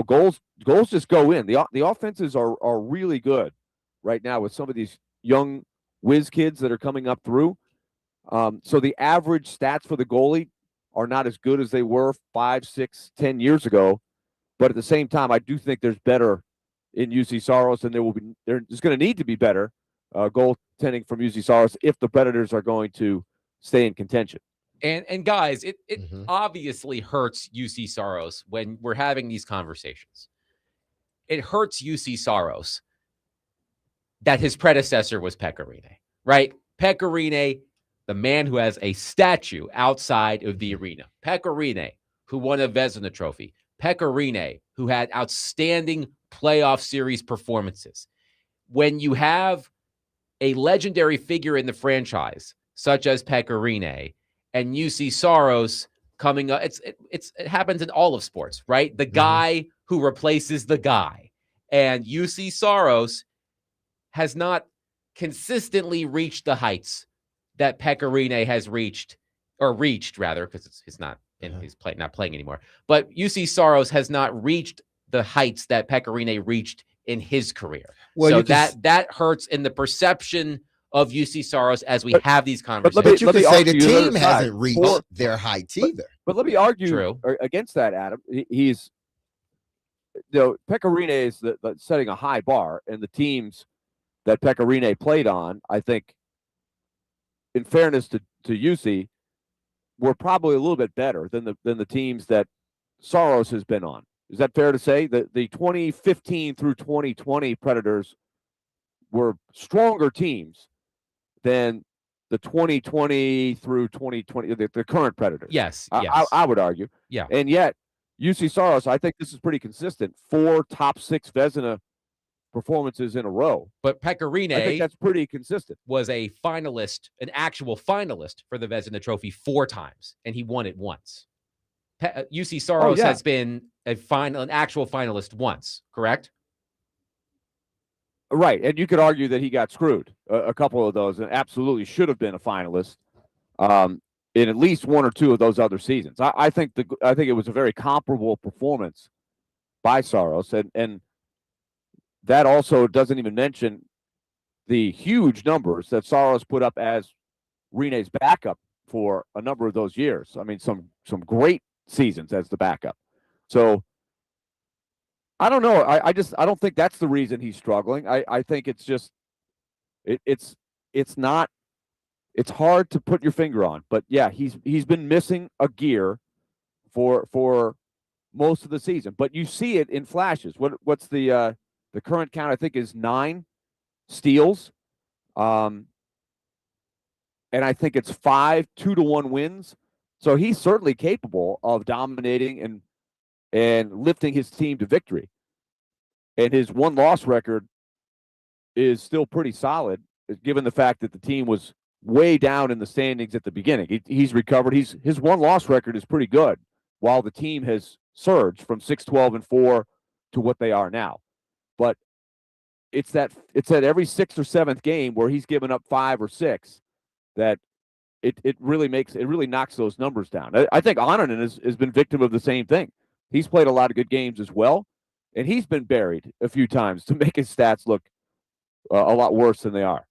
Goals just go in. The offenses are really good right now with some of these young whiz kids that are coming up through. So the average stats for the goalie are not as good as they were 5, 6, 10 years ago. But at the same time, I do think there's better in UC Saros, and there's going to need to be better goaltending from UC Saros if the Predators are going to stay in contention. And guys, it obviously hurts UC Saros when we're having these conversations. It hurts UC Saros that his predecessor was Pekka Rinne, right? Pekka Rinne, the man who has a statue outside of the arena. Pekka Rinne, who won a Vezina trophy. Pekka Rinne, who had outstanding playoff series performances. When you have a legendary figure in the franchise, such as Pekka Rinne, and UC Saros coming up, it happens in all of sports, right? The guy who replaces the guy. And UC Saros has not consistently reached the heights that Pekka Rinne has reached, because it's not in his play, not playing anymore. But UC Saros has not reached the heights that Pekka Rinne reached in his career. Well, so you can that hurts in the perception of UC Soros as we have these conversations. But you let can me say the argue the team other hasn't side. reached their heights either. But let me argue True. against that, Adam. He's, Pecorine is setting a high bar, and the teams that Pecorine played on, I think, in fairness to UC, were probably a little bit better than the teams that Soros has been on. Is that fair to say? The 2015 through 2020 Predators were stronger teams than the 2020 through 2020, the current Predators. Yes. I would argue. Yeah. And yet, UC Soros, I think this is pretty consistent. 4 top 6 Vezina performances in a row. But Pecorine, I think that's pretty consistent. Was a finalist, an actual finalist for the Vezina Trophy 4 times, and he won it once. UC Soros has been an actual finalist once, correct? Right, and you could argue that he got screwed a couple of those, and absolutely should have been a finalist in at least 1 or 2 of those other seasons. I think it was a very comparable performance by Soros, and that also doesn't even mention the huge numbers that Soros put up as Rine's backup for a number of those years. I mean, some great seasons as the backup. So I don't know. I don't think that's the reason he's struggling. I think it's just it's hard to put your finger on. But yeah, he's been missing a gear for most of the season. But you see it in flashes. What's the current count? I think is 9 steals. And I think it's 5 2-1 wins. So he's certainly capable of dominating and lifting his team to victory. And his 1-loss record is still pretty solid, given the fact that the team was way down in the standings at the beginning. He's recovered. His 1-loss record is pretty good, while the team has surged from 6-12-4 to what they are now. But it's that every 6th or 7th game where he's given up 5 or 6 that it really knocks those numbers down. I think Onanen has been victim of the same thing. He's played a lot of good games as well, and he's been buried a few times to make his stats look a lot worse than they are.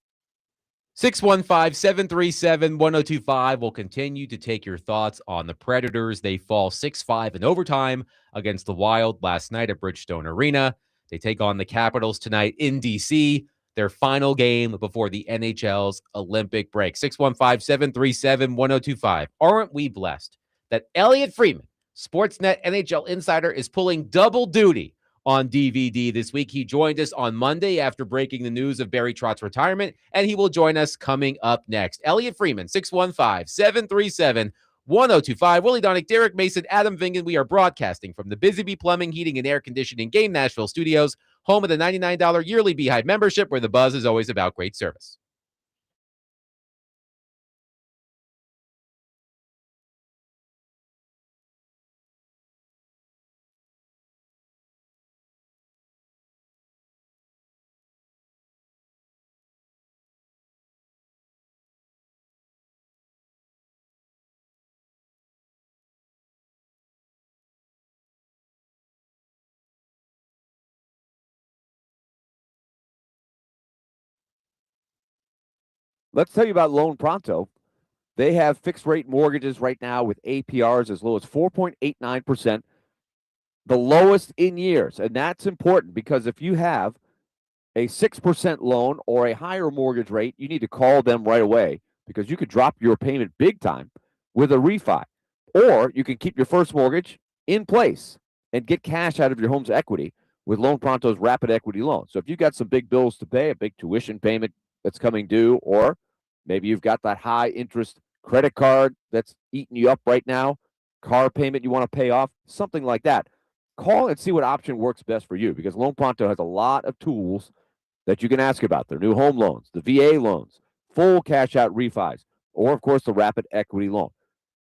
615-737-1025 will continue to take your thoughts on the Predators. They fall 6-5 in overtime against the Wild last night at Bridgestone Arena. They take on the Capitals tonight in D.C., their final game before the NHL's Olympic break. 615-737-1025. Aren't we blessed that Elliotte Friedman, Sportsnet NHL insider, is pulling double duty on DVD this week? He joined us on Monday after breaking the news of Barry Trotz's retirement, and he will join us coming up next. Elliotte Friedman, 615-737-1025. Willie Donick, Derek Mason, Adam Vingan. We are broadcasting from the Busy Bee Plumbing, Heating, and Air Conditioning Game Nashville studios, home of the $99 yearly Beehive membership, where the buzz is always about great service. Let's tell you about Loan Pronto. They have fixed rate mortgages right now with APRs as low as 4.89%, the lowest in years. And that's important because if you have a 6% loan or a higher mortgage rate, you need to call them right away because you could drop your payment big time with a refi. Or you can keep your first mortgage in place and get cash out of your home's equity with Loan Pronto's rapid equity loan. So if you've got some big bills to pay, a big tuition payment that's coming due, or maybe you've got that high interest credit card that's eating you up right now, car payment you want to pay off, something like that, call and see what option works best for you because Loan Pronto has a lot of tools that you can ask about. Their new home loans, the VA loans, full cash out refis, or of course the rapid equity loan.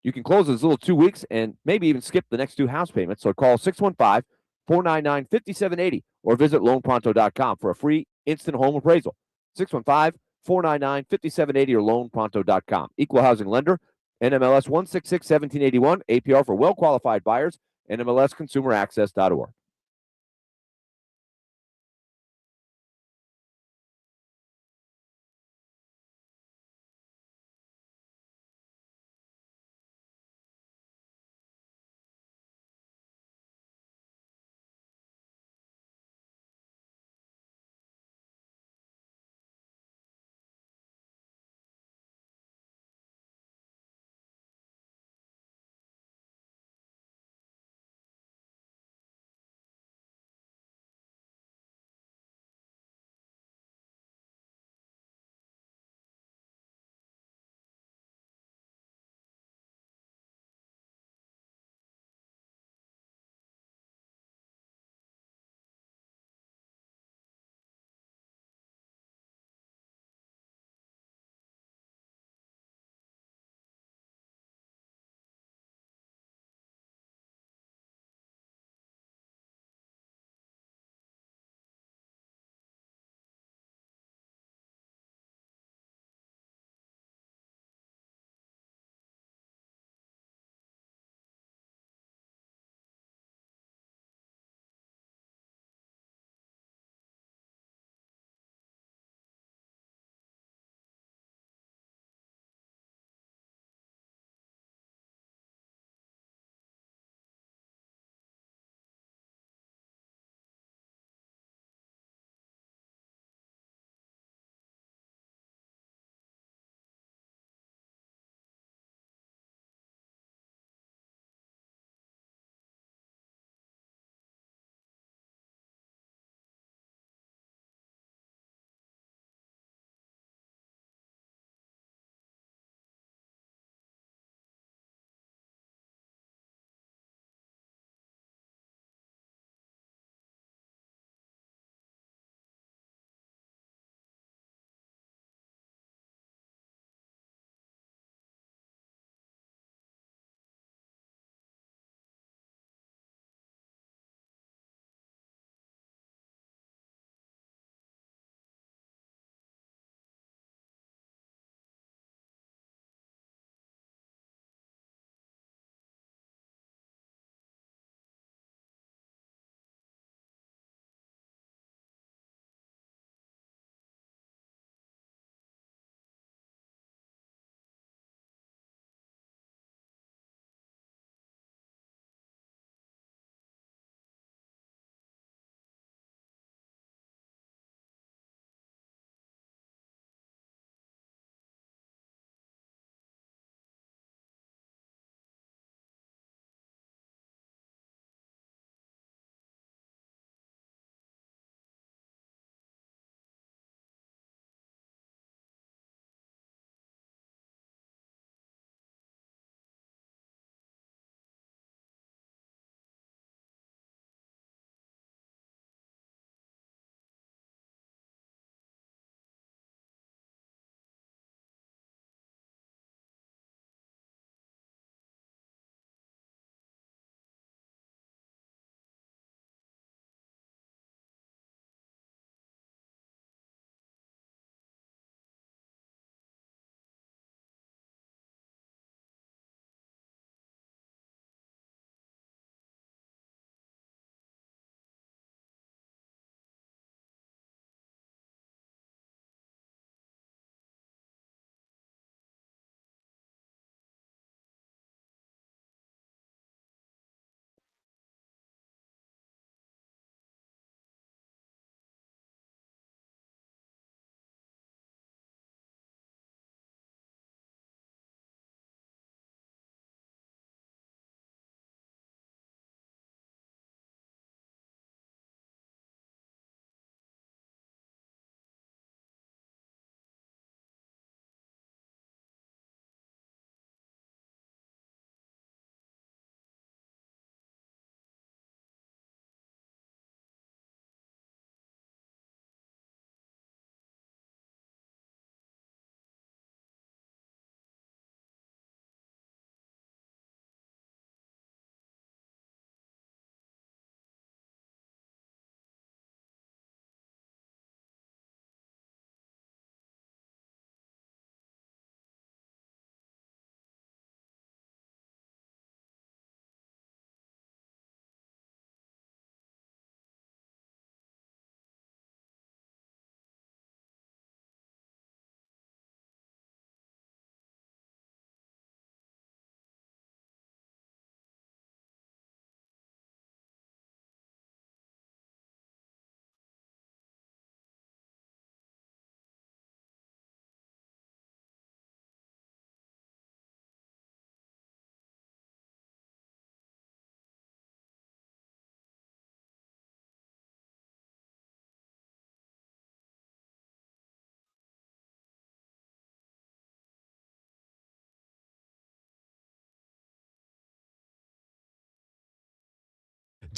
You can close in as little 2 weeks and maybe even skip the next 2 house payments. So call 615-499-5780 or visit loanpronto.com for a free instant home appraisal. 615-499-5780 or loanpronto.com. Equal housing lender, NMLS 166-1781, APR for well-qualified buyers, NMLSconsumeraccess.org.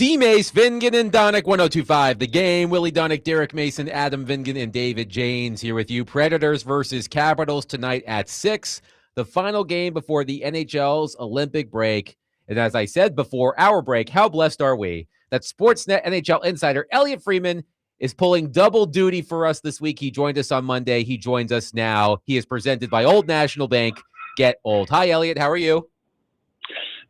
D-Mace, Vingan, and Donick, 102.5 The Game. Willie Donick, Derek Mason, Adam Vingan, and David Janes here with you. Predators versus Capitals tonight at 6. The final game before the NHL's Olympic break. And as I said before our break, how blessed are we that Sportsnet NHL insider Elliotte Friedman is pulling double duty for us this week. He joined us on Monday. He joins us now. He is presented by Old National Bank. Get old. Hi, Elliotte. How are you?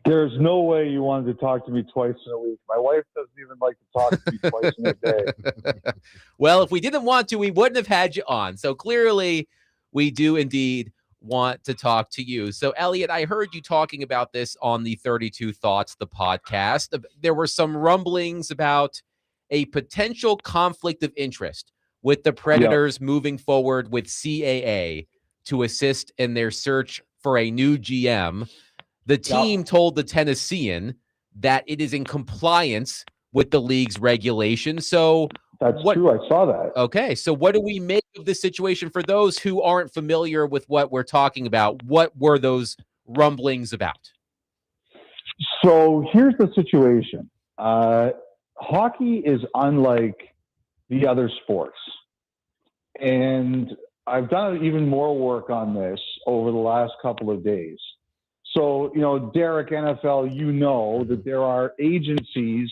There's no way you wanted to talk to me twice in a week. My wife doesn't even like to talk to me twice in a day. Well, if we didn't want to, we wouldn't have had you on. So clearly, we do indeed want to talk to you. So, Elliotte, I heard you talking about this on the 32 Thoughts, the podcast. There were some rumblings about a potential conflict of interest with the Predators moving forward with CAA to assist in their search for a new GM. The team told the Tennessean that it is in compliance with the league's regulations. So that's true. I saw that. Okay. So what do we make of this situation for those who aren't familiar with what we're talking about? What were those rumblings about? So here's the situation. Hockey is unlike the other sports. And I've done even more work on this over the last couple of days. So, Derek, NFL, that there are agencies,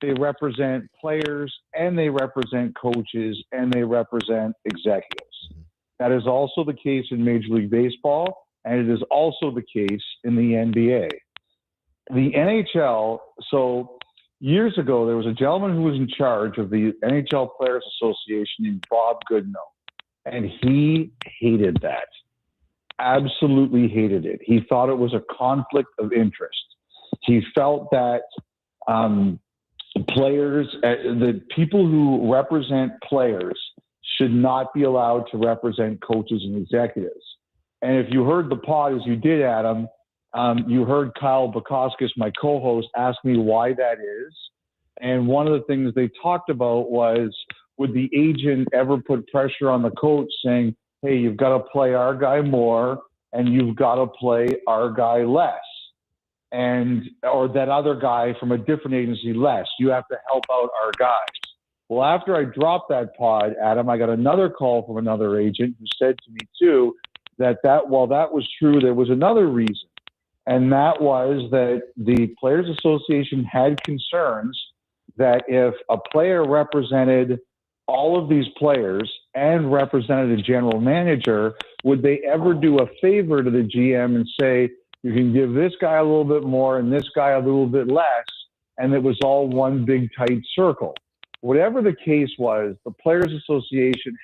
they represent players and they represent coaches and they represent executives. That is also the case in Major League Baseball, and it is also the case in the NBA. The NHL, so years ago, there was a gentleman who was in charge of the NHL Players Association named Bob Goodnow, and he hated that. Absolutely hated it. He thought it was a conflict of interest. He felt that players, the people who represent players should not be allowed to represent coaches and executives. And if you heard the pod as you did, Adam, you heard Kyle Bukauskas, my co-host, ask me why that is. And one of the things they talked about was, would the agent ever put pressure on the coach saying, hey, you've got to play our guy more and you've got to play our guy less, or that other guy from a different agency less. You have to help out our guys. Well, after I dropped that pod, Adam, I got another call from another agent who said to me too that while that was true, there was another reason, and that was that the Players Association had concerns that if a player represented all of these players and represented a general manager, would they ever do a favor to the GM and say, you can give this guy a little bit more and this guy a little bit less, and it was all one big tight circle. Whatever the case was, the Players Association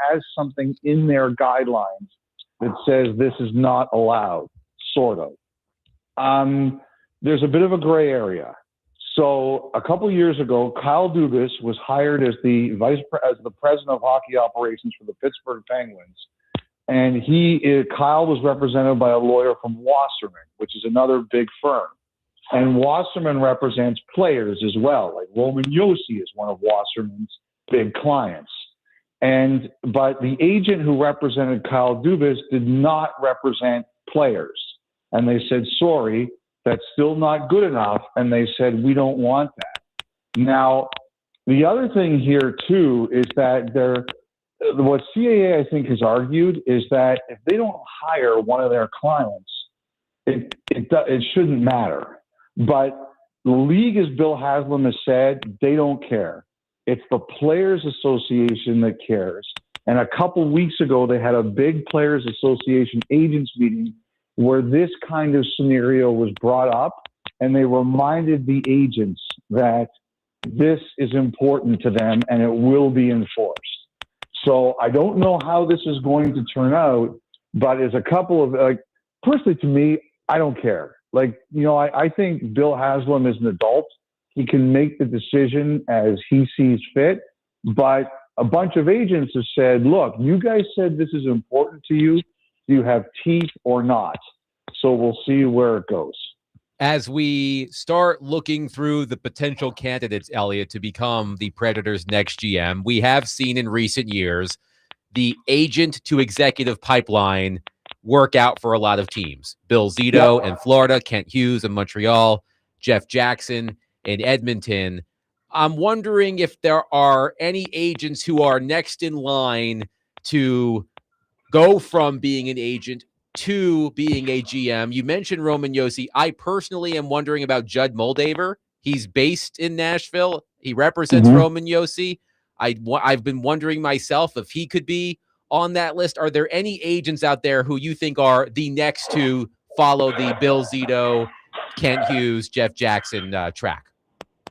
has something in their guidelines that says this is not allowed, sort of. There's a bit of a gray area. So a couple years ago, Kyle Dubas was hired as the president of hockey operations for the Pittsburgh Penguins. And Kyle was represented by a lawyer from Wasserman, which is another big firm. And Wasserman represents players as well. Like Roman Josi is one of Wasserman's big clients. But the agent who represented Kyle Dubas did not represent players. And they said, sorry, that's still not good enough. And they said, we don't want that. Now, the other thing here, too, is that what CAA, I think, has argued is that if they don't hire one of their clients, it shouldn't matter. But the league, as Bill Haslam has said, they don't care. It's the Players Association that cares. And a couple weeks ago, they had a big Players Association agents meeting where this kind of scenario was brought up, and they reminded the agents that this is important to them and it will be enforced. So I don't know how this is going to turn out, but as a couple of, personally to me, I don't care. I think Bill Haslam is an adult. He can make the decision as he sees fit, but a bunch of agents have said, look, you guys said this is important to you. Do you have teeth or not? So we'll see where it goes. As we start looking through the potential candidates, Elliotte, to become the Predators' next GM, we have seen in recent years the agent to executive pipeline work out for a lot of teams. Bill Zito in Florida, Kent Hughes in Montreal, Jeff Jackson in Edmonton. I'm wondering if there are any agents who are next in line to go from being an agent to being a GM. You mentioned Roman Josi. I personally am wondering about Judd Moldaver. He's based in Nashville. He represents Roman Josi. I've been wondering myself if he could be on that list. Are there any agents out there who you think are the next to follow the Bill Zito, Kent Hughes, Jeff Jackson track?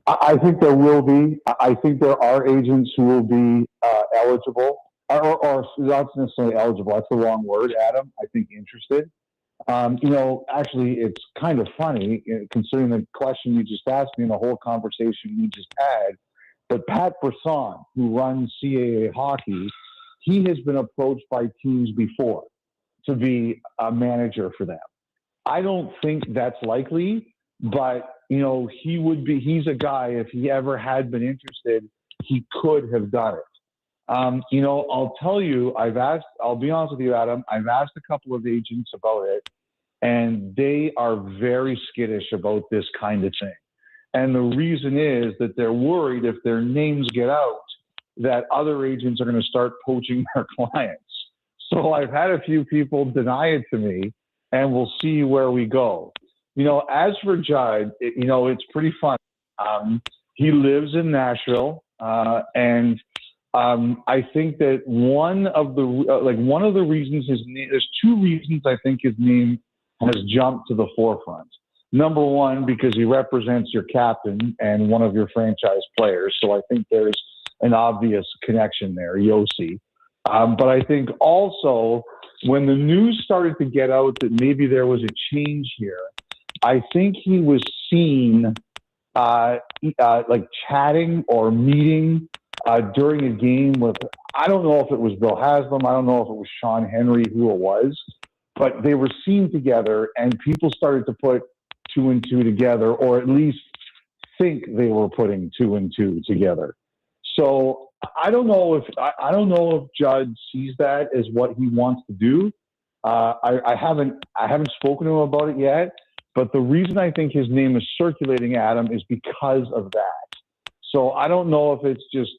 I think there will be. I think there are agents who will be eligible, or not necessarily eligible. That's the wrong word, Adam. I think interested. Actually, it's kind of funny considering the question you just asked me and the whole conversation we just had. But Pat Brisson, who runs CAA hockey, he has been approached by teams before to be a manager for them. I don't think that's likely, but he would be. He's a guy. If he ever had been interested, he could have done it. I'll tell you. I'll be honest with you, Adam. I've asked a couple of agents about it, and they are very skittish about this kind of thing. And the reason is that they're worried if their names get out, that other agents are going to start poaching their clients. So I've had a few people deny it to me, and we'll see where we go. As for Judd, it's pretty fun. He lives in Nashville, and I think that one of the reasons there's two reasons I think his name has jumped to the forefront. Number one, because he represents your captain and one of your franchise players. So I think there's an obvious connection there, Josi. But I think also when the news started to get out that maybe there was a change here, I think he was seen chatting or meeting during a game with, I don't know if it was Bill Haslam, I don't know if it was Sean Henry, who it was, but they were seen together and people started to put two and two together, or at least think they were putting two and two together. So I don't know if Judd sees that as what he wants to do. I haven't spoken to him about it yet, but the reason I think his name is circulating, Adam, is because of that. So I don't know if it's just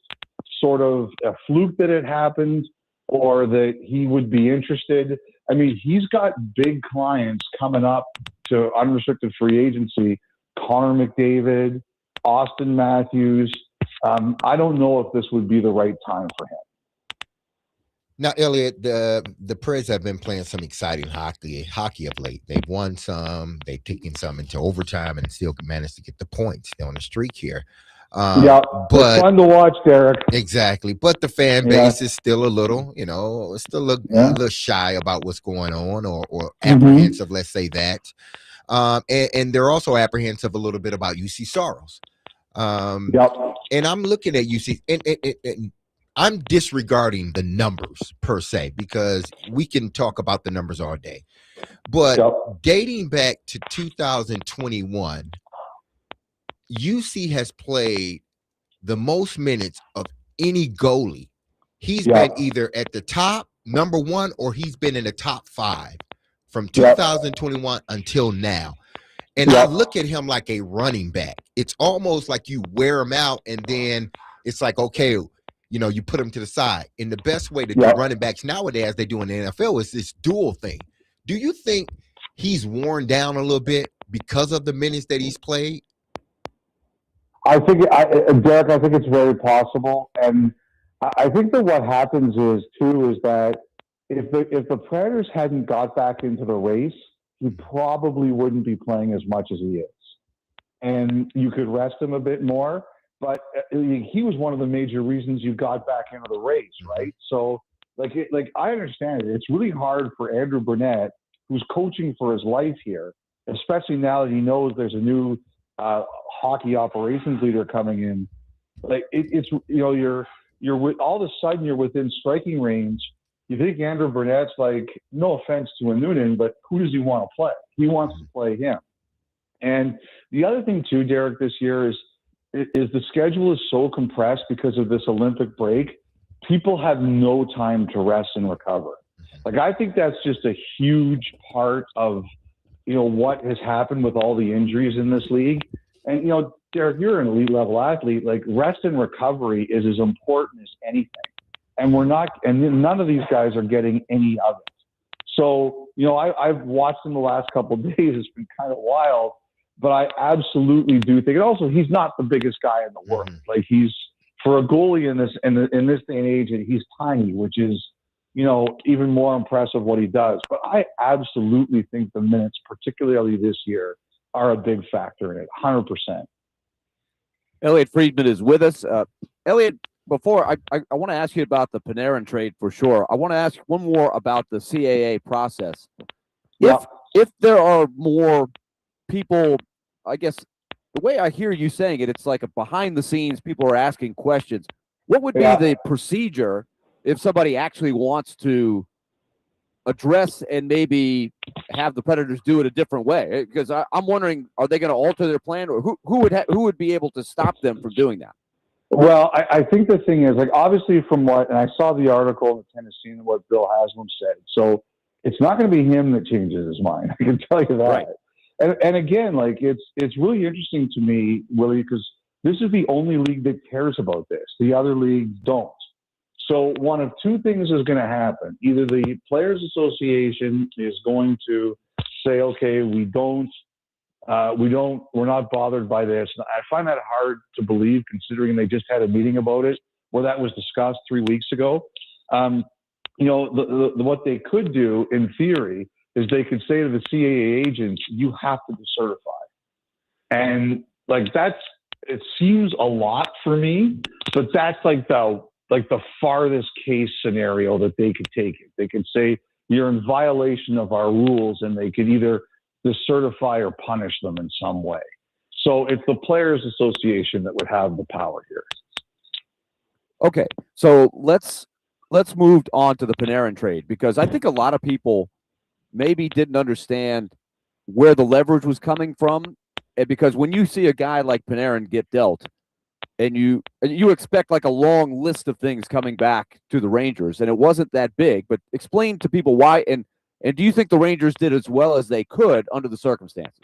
sort of a fluke that it happened or that he would be interested. I mean, he's got big clients coming up to unrestricted free agency, Connor McDavid, Austin Matthews. I don't know if this would be the right time for him. Now, Elliotte, the Preds have been playing some exciting hockey of late. They've won some, they've taken some into overtime, and still managed to get the points. They're on a streak here. But it's fun to watch, Derek. Exactly, but the fan base is still a little, still a little shy about what's going on, or apprehensive. Let's say that, and they're also apprehensive a little bit about UC Soros. And I'm looking at UC, and I'm disregarding the numbers per se, because we can talk about the numbers all day. But dating back to 2021, UC has played the most minutes of any goalie. He's been either at the top, number one, or he's been in the top 5 from 2021 until now. And I look at him like a running back. It's almost like you wear him out, and then it's like, okay, you put him to the side. And the best way to do running backs nowadays, they do in the NFL, is this dual thing. Do you think he's worn down a little bit because of the minutes that he's played? Derek, I think it's very possible. And I think that what happens is that if the Predators hadn't got back into the race, he probably wouldn't be playing as much as he is. And you could rest him a bit more. But he was one of the major reasons you got back into the race, right? So, I understand it. It's really hard for Andrew Burnett, who's coaching for his life here, especially now that he knows there's a new hockey operations leader coming in. You're all of a sudden you're within striking range. You think Andrew Burnett's no offense to a Noonan, but who does he want to play? He wants to play him. And the other thing too, Derek, this year is the schedule is so compressed because of this Olympic break. People have no time to rest and recover. I think that's just a huge part of, what has happened with all the injuries in this league. And, Derek, you're an elite level athlete. Like, rest and recovery is as important as anything. And none of these guys are getting any of it. So, I've watched him the last couple of days. It's been kind of wild, but I absolutely do think, and also he's not the biggest guy in the world. Mm-hmm. Like, he's, for a goalie in this day and age, he's tiny, which is, even more impressive what he does. But I absolutely think the minutes, particularly this year, are a big factor in it, 100%. Elliotte Friedman is with us. Elliotte, before I want to ask you about the Panarin trade for sure. I want to ask one more about the CAA process. If there are more people, I guess the way I hear you saying it, it's like a behind the scenes, people are asking questions. What would be the procedure if somebody actually wants to address and maybe have the Predators do it a different way? Because I'm wondering, are they going to alter their plan, or who would be able to stop them from doing that? Well, I think the thing is, like, obviously and I saw the article in the Tennessee and what Bill Haslam said. So it's not going to be him that changes his mind. I can tell you that. Right. And again, like, it's really interesting to me, Willie, because this is the only league that cares about this. The other leagues don't. So one of two things is going to happen. Either the Players Association is going to say, okay, we're not bothered by this. And I find that hard to believe, considering they just had a meeting about it where that was discussed 3 weeks ago. What they could do in theory is they could say to the CAA agents, you have to decertify. And like, it seems a lot for me, but that's like the farthest case scenario that they could take it. They could say you're in violation of our rules, and they could either decertify or punish them in some way. So it's the Players Association that would have the power here. Okay, so let's move on to the Panarin trade, because I think a lot of people maybe didn't understand where the leverage was coming from, and because when you see a guy like Panarin get dealt, and you expect like a long list of things coming back to the Rangers, and it wasn't that big. But explain to people why, and do you think the Rangers did as well as they could under the circumstances?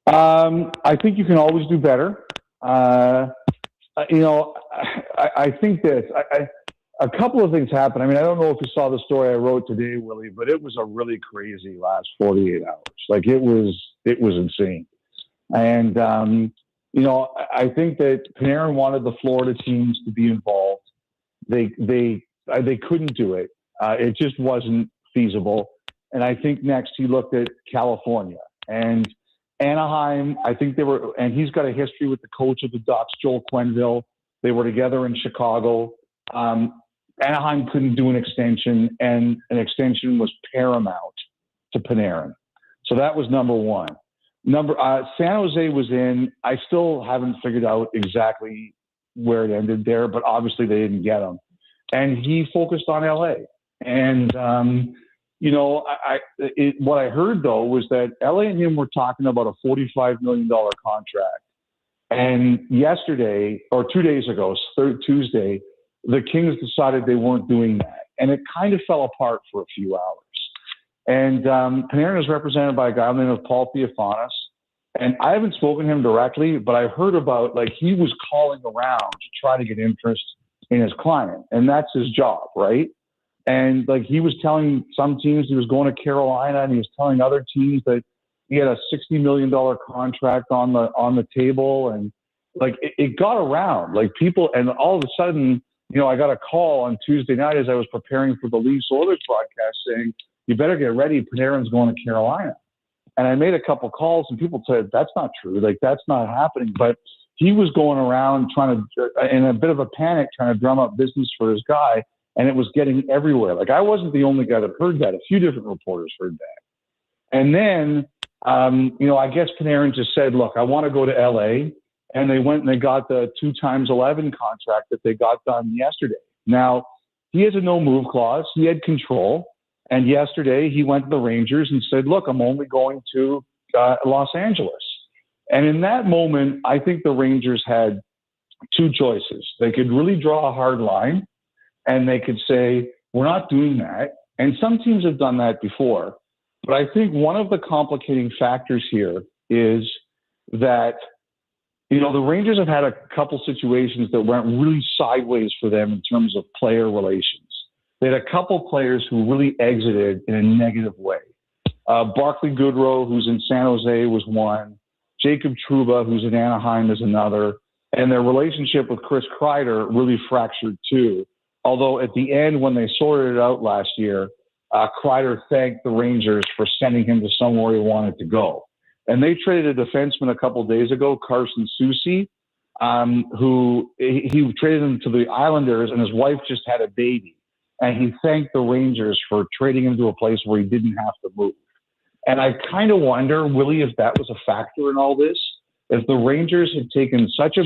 I think you can always do better. I think this. A couple of things happened. I mean, I don't know if you saw the story I wrote today, Willie, but it was a really crazy last 48 hours. Like, it was insane. And I think that Panarin wanted the Florida teams to be involved. They couldn't do it. It just wasn't feasible. And I think next he looked at California and Anaheim. I think and he's got a history with the coach of the Ducks, Joel Quenneville. They were together in Chicago. Anaheim couldn't do an extension, and an extension was paramount to Panarin. So that was number one. San Jose was in. I still haven't figured out exactly where it ended there, but obviously they didn't get him. And he focused on LA. And, what I heard, though, was that LA and him were talking about a $45 million contract. And yesterday, or 2 days ago, Tuesday, the Kings decided they weren't doing that. And it kind of fell apart for a few hours. And Panarin is represented by a guy named Paul Theophanis. And I haven't spoken to him directly, but I heard about, like, he was calling around to try to get interest in his client. And that's his job, right? And, like, he was telling some teams he was going to Carolina, and he was telling other teams that he had a $60 million contract on the table. And, like, it got around. Like, people, and all of a sudden, I got a call on Tuesday night as I was preparing for the Leafs Oilers broadcast saying, you better get ready, Panarin's going to Carolina. And I made a couple calls, and people said, that's not true. Like, that's not happening. But he was going around trying to, in a bit of a panic, trying to drum up business for his guy, and it was getting everywhere. Like, I wasn't the only guy that heard that. A few different reporters heard that. And then, I guess Panarin just said, look, I want to go to LA. And they went and they got the 2x11 contract that they got done yesterday. Now, he has a no-move clause. He had control. And yesterday he went to the Rangers and said, look, I'm only going to Los Angeles. And in that moment, I think the Rangers had two choices. They could really draw a hard line, and they could say, we're not doing that. And some teams have done that before. But I think one of the complicating factors here is that the Rangers have had a couple situations that went really sideways for them in terms of player relations. They had a couple players who really exited in a negative way. Barclay Goodrow, who's in San Jose, was one. Jacob Trouba, who's in Anaheim, is another. And their relationship with Chris Kreider really fractured too. Although at the end, when they sorted it out last year, Kreider thanked the Rangers for sending him to somewhere he wanted to go. And they traded a defenseman a couple of days ago, Carson Soucy, who he traded him to the Islanders, and his wife just had a baby. And he thanked the Rangers for trading him to a place where he didn't have to move. And I kind of wonder, Willie, if that was a factor in all this. If the Rangers had taken such a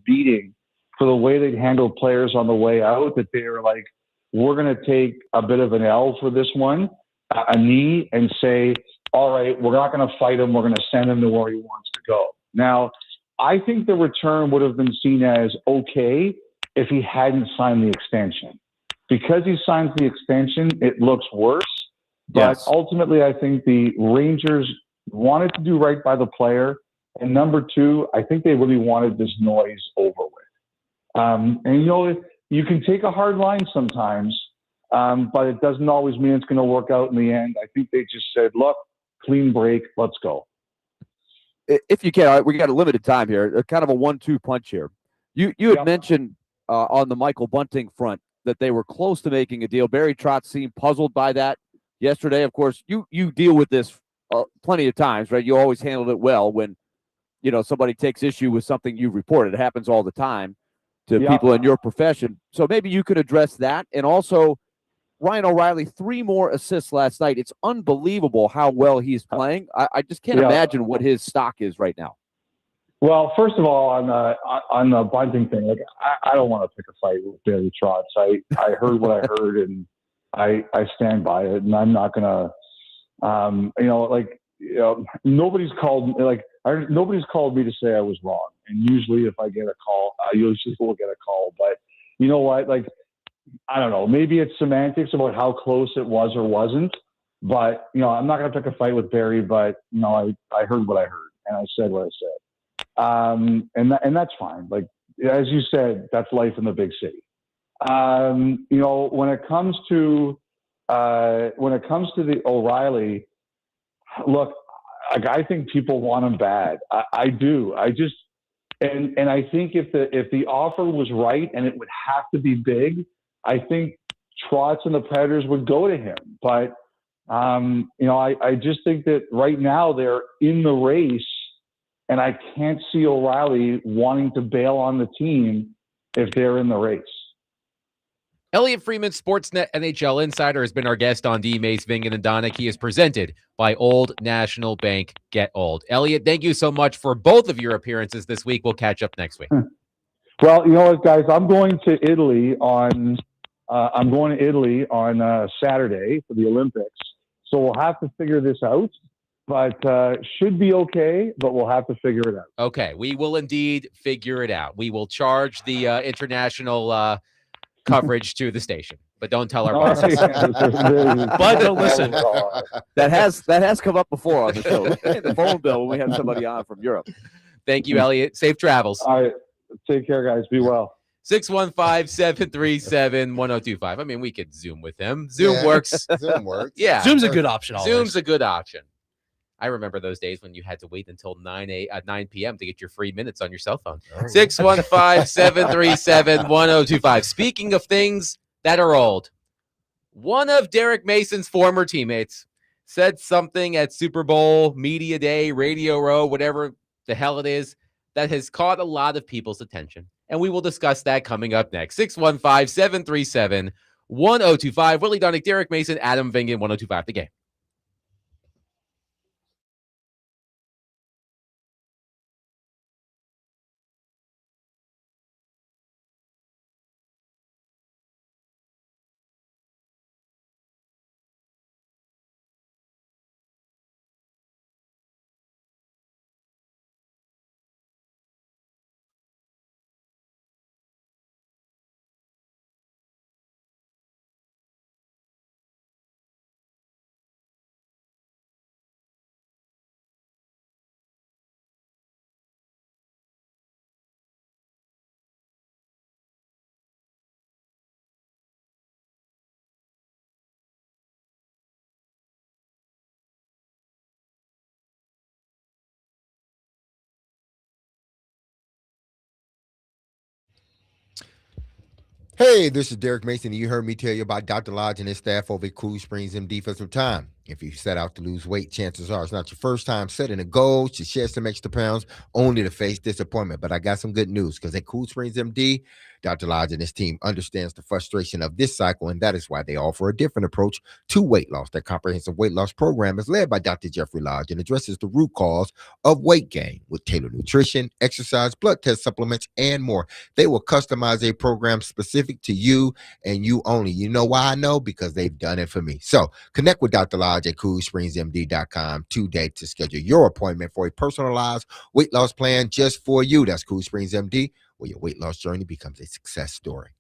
beating for the way they'd handled players on the way out, that they were like, we're going to take a bit of an L for this one, a knee, and say, all right, we're not going to fight him. We're going to send him to where he wants to go. Now, I think the return would have been seen as okay if he hadn't signed the extension. Because he signs the extension, it looks worse. But ultimately, I think the Rangers wanted to do right by the player. And number two, I think they really wanted this noise over with. And, you can take a hard line sometimes, but it doesn't always mean it's going to work out in the end. I think they just said, look, clean break, let's go. If you can, we got a limited time here, kind of a 1-2 punch here. You had mentioned on the Michael Bunting front that they were close to making a deal. Barry Trotz seemed puzzled by that yesterday. Of course, you deal with this plenty of times, right? You always handled it well when, somebody takes issue with something you reported. It happens all the time to people in your profession. So maybe you could address that. And also, Ryan O'Reilly, 3 more assists last night. It's unbelievable how well he's playing. I just can't imagine what his stock is right now. Well, first of all, on the Bunting thing, I don't want to pick a fight with Barry Trotz. I heard what I heard, and I stand by it, and I'm not gonna, nobody's called me to say I was wrong. And usually, if I get a call, I usually will get a call. But you know what? I don't know. Maybe it's semantics about how close it was or wasn't. But I'm not gonna pick a fight with Barry. But I heard what I heard, and I said what I said. And that's fine. As you said, that's life in the big city. When it comes to the O'Reilly, look, I think people want him bad. I do. And I think if the offer was right and it would have to be big, I think Trotz and the Predators would go to him. But I just think that right now they're in the race, and I can't see O'Reilly wanting to bail on the team if they're in the race. Elliotte Friedman, Sportsnet NHL Insider, has been our guest on D. Mace, Vingan, and Donick. He is presented by Old National Bank. Get old. Elliotte, thank you so much for both of your appearances this week. We'll catch up next week. Well, you know what, guys? I'm going to Italy on Saturday for the Olympics, so we'll have to figure this out. But should be okay, but we'll have to figure it out. Okay, we will indeed figure it out. We will charge the international coverage to the station, but don't tell our bosses. But listen, that has come up before on the show. The phone bill when we have somebody on from Europe. Thank you, Elliotte. Safe travels. All right, take care, guys. Be well. 615-737-1025. I mean, we could Zoom with him. Zoom works. Zoom works. Yeah, Zoom's a good option. Always. Zoom's a good option. I remember those days when you had to wait until 9 p.m. to get your free minutes on your cell phone. 615-737-1025. Speaking of things that are old, one of Derek Mason's former teammates said something at Super Bowl, Media Day, Radio Row, whatever the hell it is, that has caught a lot of people's attention. And we will discuss that coming up next. 615-737-1025. Willie Donick, Derek Mason, Adam Vingan, 1025 The Game. Hey, this is Derek Mason. You heard me tell you about Dr. Lodge and his staff over at Cool Springs MD for some time. If you set out to lose weight, chances are it's not your first time setting a goal to shed some extra pounds only to face disappointment. But I got some good news because at Cool Springs MD, Dr. Lodge and his team understands the frustration of this cycle, and that is why they offer a different approach to weight loss. Their comprehensive weight loss program is led by Dr. Jeffrey Lodge and addresses the root cause of weight gain with tailored nutrition, exercise, blood test supplements, and more. They will customize a program specific to you and you only. You know why I know? Because they've done it for me. So connect with Dr. Lodge at CoolSpringsMD.com today to schedule your appointment for a personalized weight loss plan just for you. That's Cool Springs MD, where your weight loss journey becomes a success story.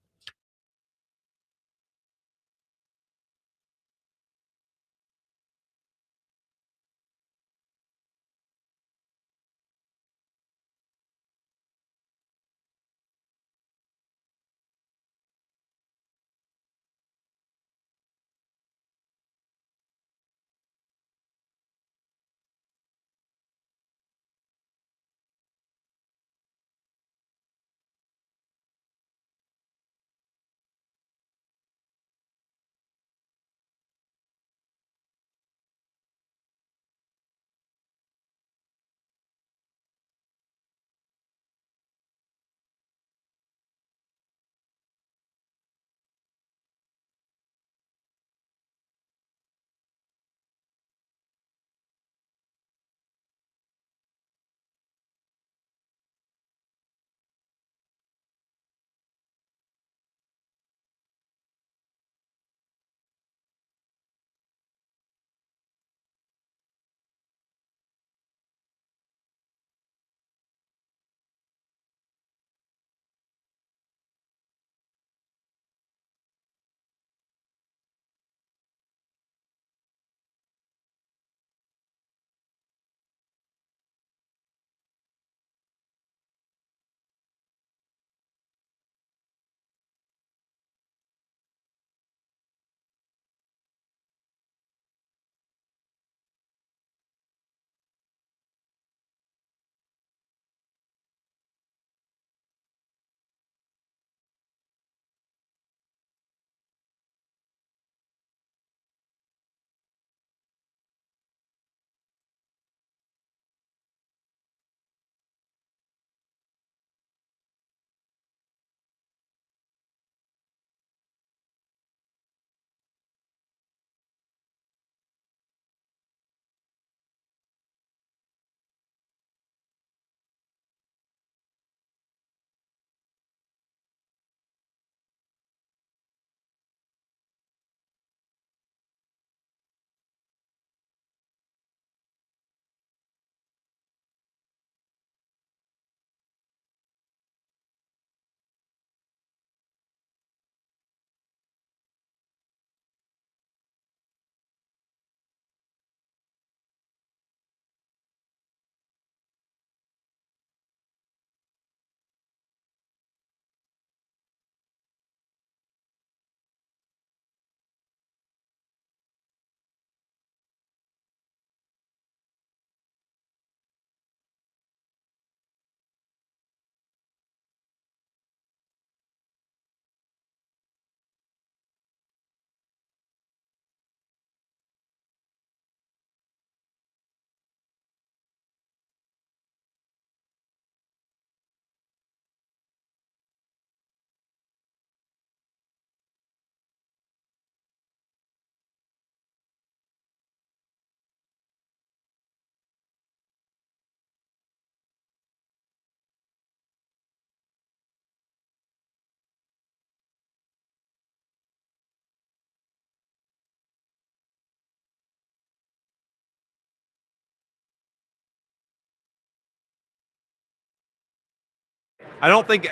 I don't think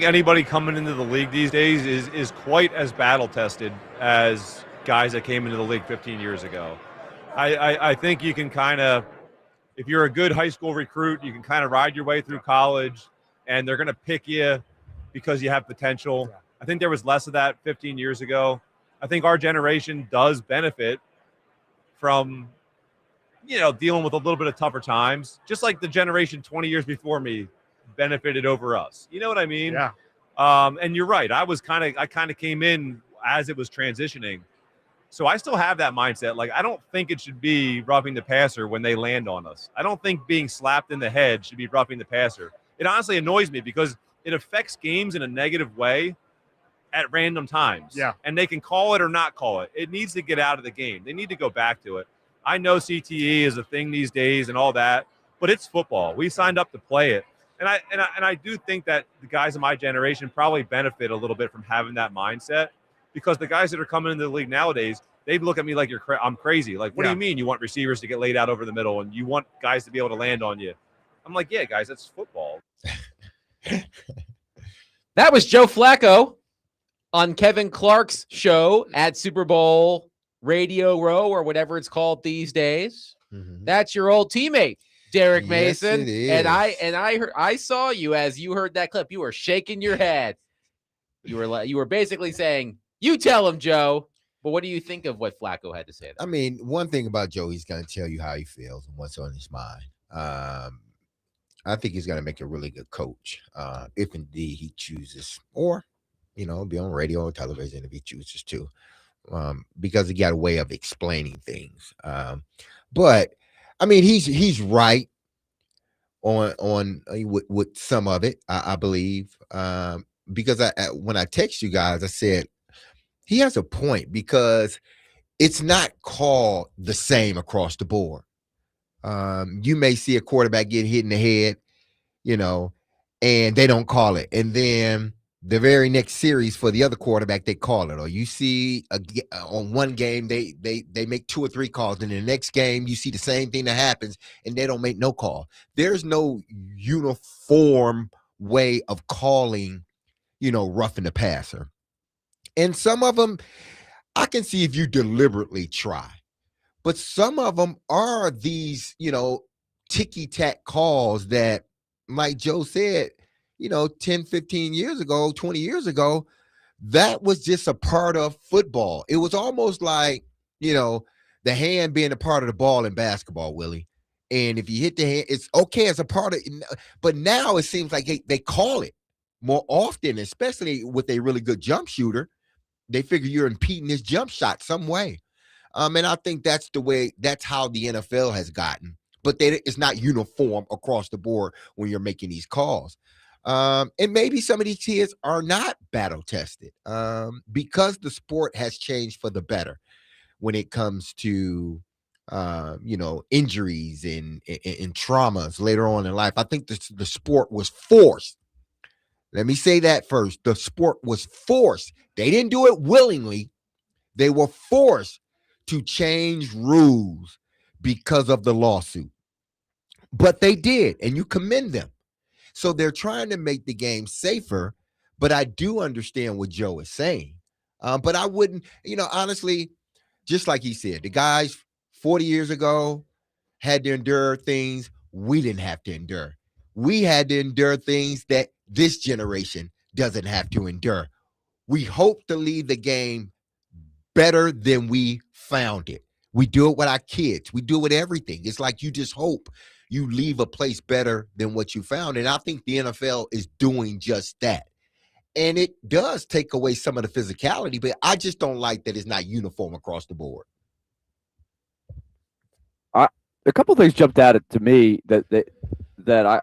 anybody coming into the league these days is quite as battle tested as guys that came into the league 15 years ago. I think you can kind of, if you're a good high school recruit, you can kind of ride your way through college, and they're going to pick you because you have potential. I think there was less of that 15 years ago. I think our generation does benefit from, dealing with a little bit of tougher times, just like the generation 20 years before me benefited over us. You know what I mean? Yeah. And you're right. I kind of came in as it was transitioning. So I still have that mindset. Like, I don't think it should be roughing the passer when they land on us. I don't think being slapped in the head should be roughing the passer. It honestly annoys me because it affects games in a negative way at random times. Yeah. And they can call it or not call it. It needs to get out of the game. They need to go back to it. I know CTE is a thing these days and all that, but it's football. We signed up to play it. And I do think that the guys in my generation probably benefit a little bit from having that mindset, because the guys that are coming into the league nowadays, they look at me like I'm crazy. Like, what do you mean you want receivers to get laid out over the middle and you want guys to be able to land on you? I'm like, yeah, guys, that's football. That was Joe Flacco on Kevin Clark's show at Super Bowl Radio Row, or whatever it's called these days. Mm-hmm. That's your old teammate, Derek Yes, Mason. it is. And I saw you as you heard that clip. You were shaking your head. You were basically saying, "You tell him, Joe." But what do you think of what Flacco had to say? I mean, one thing about Joe, he's going to tell you how he feels and what's on his mind. I think he's going to make a really good coach if indeed he chooses, or, be on radio or television if he chooses to, because he got a way of explaining things. But I mean, he's right on with some of it, I believe, because when I text you guys, I said he has a point, because it's not called the same across the board. You may see a quarterback get hit in the head, and they don't call it. And then the very next series for the other quarterback, they call it. Or you see on one game, they make 2 or 3 calls. And in the next game, you see the same thing that happens, and they don't make no call. There's no uniform way of calling, roughing the passer. And some of them, I can see if you deliberately try. But some of them are these, ticky-tack calls that, like Joe said, 10, 15 years ago, 20 years ago, that was just a part of football. It was almost like, the hand being a part of the ball in basketball, Willie. And if you hit the hand, it's okay as a part of it. But now it seems like they call it more often, especially with a really good jump shooter. They figure you're impeding his jump shot some way. And I think that's how the NFL has gotten. But it's not uniform across the board when you're making these calls. And maybe some of these kids are not battle tested because the sport has changed for the better when it comes to, injuries and traumas later on in life. I think the sport was forced. Let me say that first. The sport was forced. They didn't do it willingly. They were forced to change rules because of the lawsuit. But they did, and you commend them. So they're trying to make the game safer, but I do understand what Joe is saying. But I wouldn't, honestly, just like he said, the guys 40 years ago had to endure things we didn't have to endure. We had to endure things that this generation doesn't have to endure. We hope to leave the game better than we found it. We do it with our kids. We do it with everything. It's like you just hope you leave a place better than what you found. And I think the NFL is doing just that. And it does take away some of the physicality, but I just don't like that it's not uniform across the board. A couple of things jumped out to me that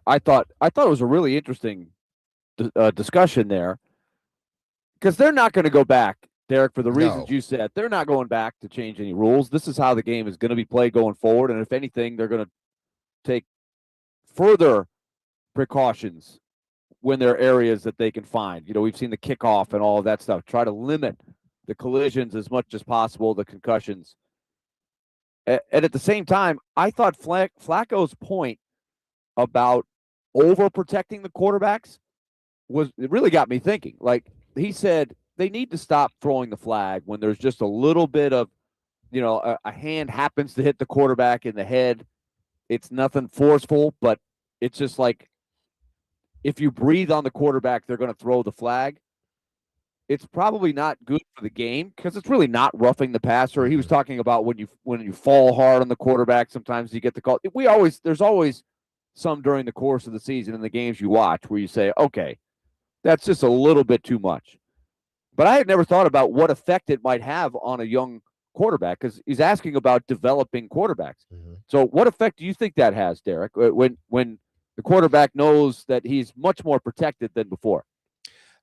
I thought it was a really interesting discussion there, because they're not going to go back, Derek, for the reasons you said. They're not going back to change any rules. This is how the game is going to be played going forward, and if anything, they're going to take further precautions when there are areas that they can find. We've seen the kickoff and all of that stuff. Try to limit the collisions as much as possible, the concussions. And at the same time, I thought Flacco's point about overprotecting the quarterbacks it really got me thinking. Like he said, they need to stop throwing the flag when there's just a little bit of, a hand happens to hit the quarterback in the head. It's nothing forceful, but it's just like if you breathe on the quarterback, they're going to throw the flag. It's probably not good for the game because it's really not roughing the passer. He was talking about when you fall hard on the quarterback, sometimes you get the call. There's always some during the course of the season in the games you watch where you say, okay, that's just a little bit too much. But I had never thought about what effect it might have on a young quarterback, because he's asking about developing quarterbacks. Mhm. So what effect do you think that has, Derek, when the quarterback knows that he's much more protected than before?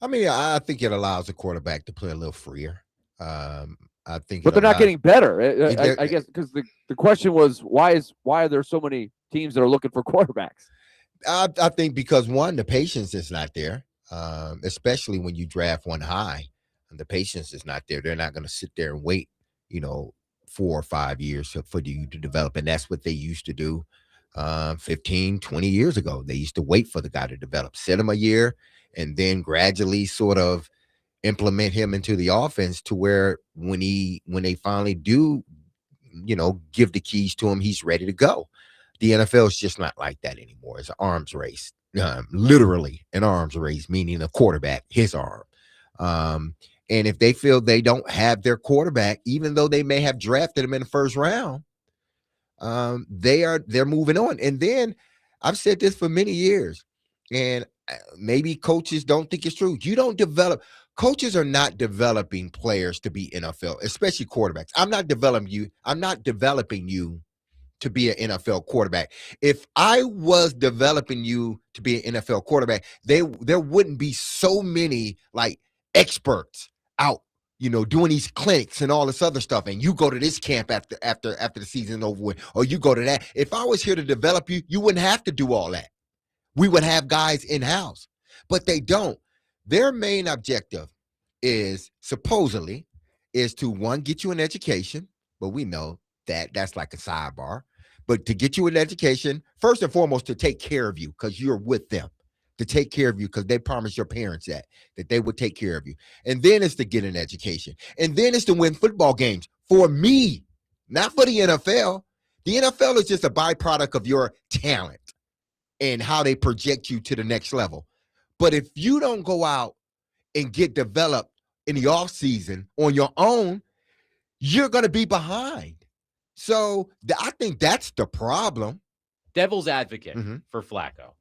I mean, I think it allows the quarterback to play a little freer. I think But it they're not allows, getting better. they're- I guess because the question was, why are there so many teams that are looking for quarterbacks? I think because one, the patience is not there, especially when you draft one high, and the patience is not there. They're not going to sit there and wait, 4 or 5 years for you to develop, and that's what they used to do 15, 20 years ago. They used to wait for the guy to develop, sit him a year, and then gradually sort of implement him into the offense to where when they finally do, give the keys to him, he's ready to go. The NFL is just not like that anymore. It's an arms race, literally an arms race, meaning a quarterback, his arm. And if they feel they don't have their quarterback, even though they may have drafted him in the first round, they're moving on. And then I've said this for many years, and maybe coaches don't think it's true. Coaches are not developing players to be NFL, especially quarterbacks. I'm not developing you to be an NFL quarterback. If I was developing you to be an NFL quarterback, there wouldn't be so many like experts out, doing these clinics and all this other stuff. And you go to this camp after the season over with, or you go to that. If I was here to develop you, you wouldn't have to do all that. We would have guys in-house, but they don't. Their main objective is supposedly to, one, get you an education, but we know that that's like a sidebar. But to get you an education, first and foremost, to take care of you because you're with them, to take care of you because they promised your parents that they would take care of you. And then it's to get an education. And then it's to win football games for me, not for the NFL. The NFL is just a byproduct of your talent and how they project you to the next level. But if you don't go out and get developed in the offseason on your own, you're going to be behind. So I think that's the problem. Devil's advocate for Flacco.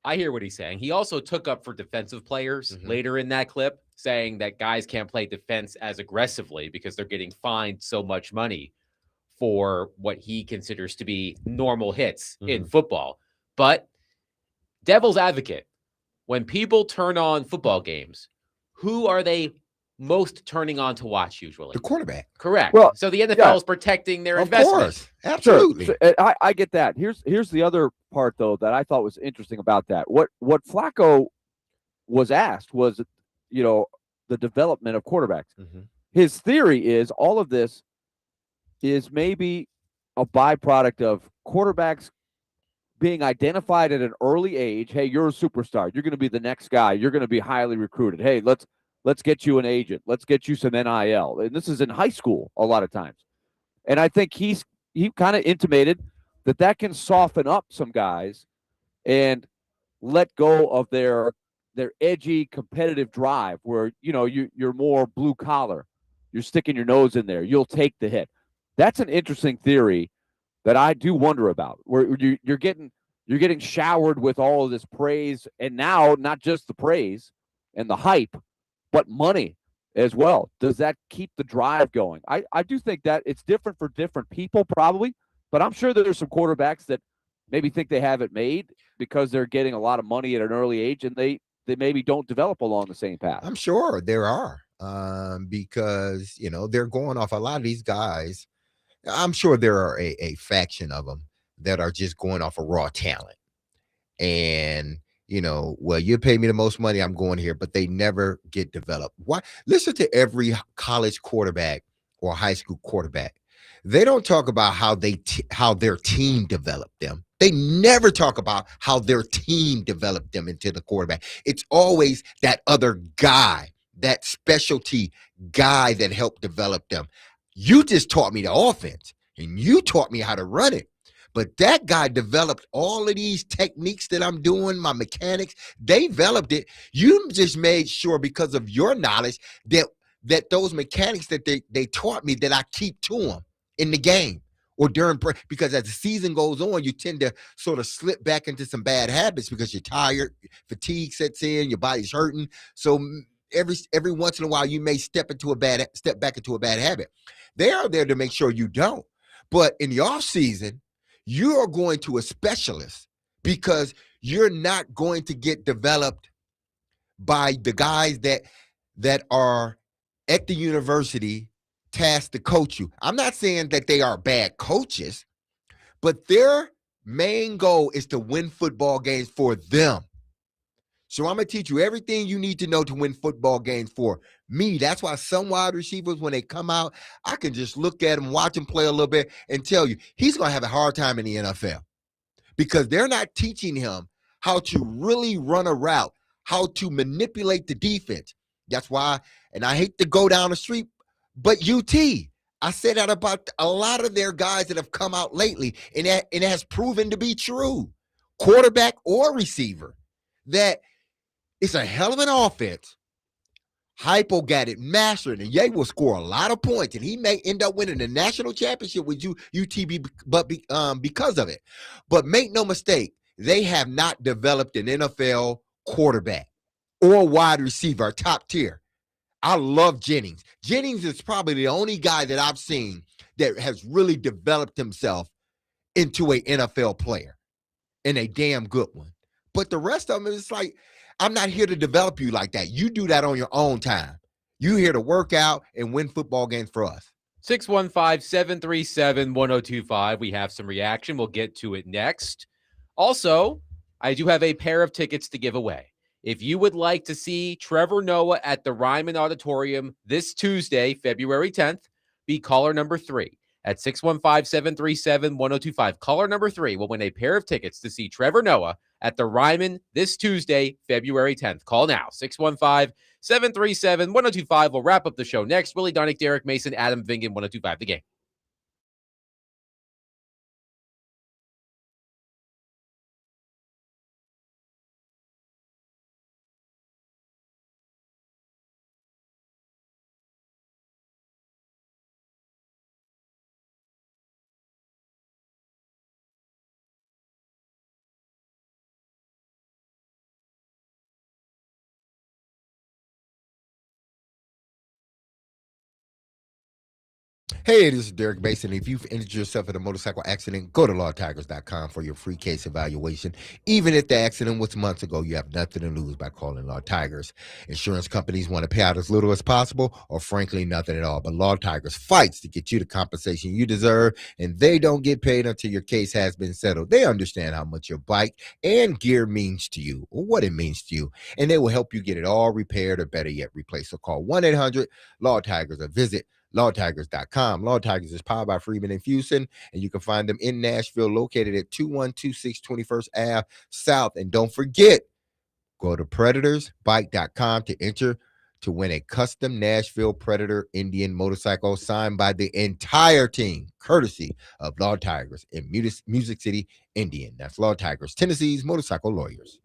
I hear what he's saying. He also took up for defensive players later in that clip, saying that guys can't play defense as aggressively because they're getting fined so much money for what he considers to be normal hits in football. But devil's advocate, when people turn on football games, who are they most turning on to watch usually? The quarterback. Correct. Well, so the NFL is protecting their of investment. Course. Absolutely. Sure. So, I get that. Here's the other part, though, that I thought was interesting about that. What Flacco was asked was, the development of quarterbacks. His theory is all of this is maybe a byproduct of quarterbacks being identified at an early age. Hey, you're a superstar. You're going to be the next guy. You're going to be highly recruited. Hey, let's get you an agent. Let's get you some NIL. And this is in high school a lot of times. And I think he kind of intimated that can soften up some guys and let go of their edgy competitive drive where, you're more blue collar. You're sticking your nose in there. You'll take the hit. That's an interesting theory that I do wonder about, where you're getting showered with all of this praise, and now not just the praise and the hype, but money as well. Does that keep the drive going? I do think that it's different for different people probably, but I'm sure that there's some quarterbacks that maybe think they have it made because they're getting a lot of money at an early age, and they maybe don't develop along the same path. I'm sure there are because, they're going off a lot of these guys. I'm sure there are a faction of them that are just going off of raw talent. And, well, you pay me the most money, I'm going here, but they never get developed. Why? Listen to every college quarterback or high school quarterback. They don't talk about how their team developed them. They never talk about how their team developed them into the quarterback. It's always that other guy, that specialty guy that helped develop them. You just taught me the offense and you taught me how to run it. But that guy developed all of these techniques that I'm doing, my mechanics. They developed it. You just made sure because of your knowledge that those mechanics that they taught me that I keep to them in the game or during break, because as the season goes on, you tend to sort of slip back into some bad habits because you're tired, fatigue sets in, your body's hurting. So every once in a while, you may step back into a bad habit. They are there to make sure you don't. But in the off season, you are going to a specialist because you're not going to get developed by the guys that are at the university tasked to coach you. I'm not saying that they are bad coaches, but their main goal is to win football games for them. So I'm going to teach you everything you need to know to win football games for me. That's why some wide receivers, when they come out, I can just look at them, watch them play a little bit, and tell you he's going to have a hard time in the NFL because they're not teaching him how to really run a route, how to manipulate the defense. That's why, and I hate to go down the street, but UT, I said that about a lot of their guys that have come out lately, and it has proven to be true, quarterback or receiver, that it's a hell of an offense. Hypo got it mastered, and Ye will score a lot of points, and he may end up winning the national championship with UTB, because of it. But make no mistake, they have not developed an NFL quarterback or wide receiver, top tier. I love Jennings. Jennings is probably the only guy that I've seen that has really developed himself into an NFL player, and a damn good one. But the rest of them is like, I'm not here to develop you like that. You do that on your own time. You here to work out and win football games for us. 615-737-1025. We have some reaction. We'll get to it next. Also, I do have a pair of tickets to give away. If you would like to see Trevor Noah at the Ryman Auditorium this Tuesday, February 10th, be caller number 3 at 615-737-1025. Caller number 3 will win a pair of tickets to see Trevor Noah at the Ryman this Tuesday, February 10th. Call now, 615-737-1025. We'll wrap up the show next. Willie Donick, Derek Mason, Adam Vingan, 1025 The Game. Hey, this is Derek Mason. If you've injured yourself in a motorcycle accident, go to lawtigers.com for your free case evaluation. Even if the accident was months ago, you have nothing to lose by calling Law Tigers. Insurance companies want to pay out as little as possible, or frankly, nothing at all. But Law Tigers fights to get you the compensation you deserve, and they don't get paid until your case has been settled. They understand how much your bike and gear means to you, or what it means to you, and they will help you get it all repaired, or better yet, replaced. So call 1-800-LAW-TIGERS or visit lawtigers.com. Law Tigers is powered by Friedman and Houston, and you can find them in Nashville, located at 2126 21st Ave South. And don't forget, go to predatorsbike.com to enter to win a custom Nashville Predator Indian motorcycle signed by the entire team, courtesy of Law Tigers in Music City, Indian. That's Law Tigers, Tennessee's motorcycle lawyers.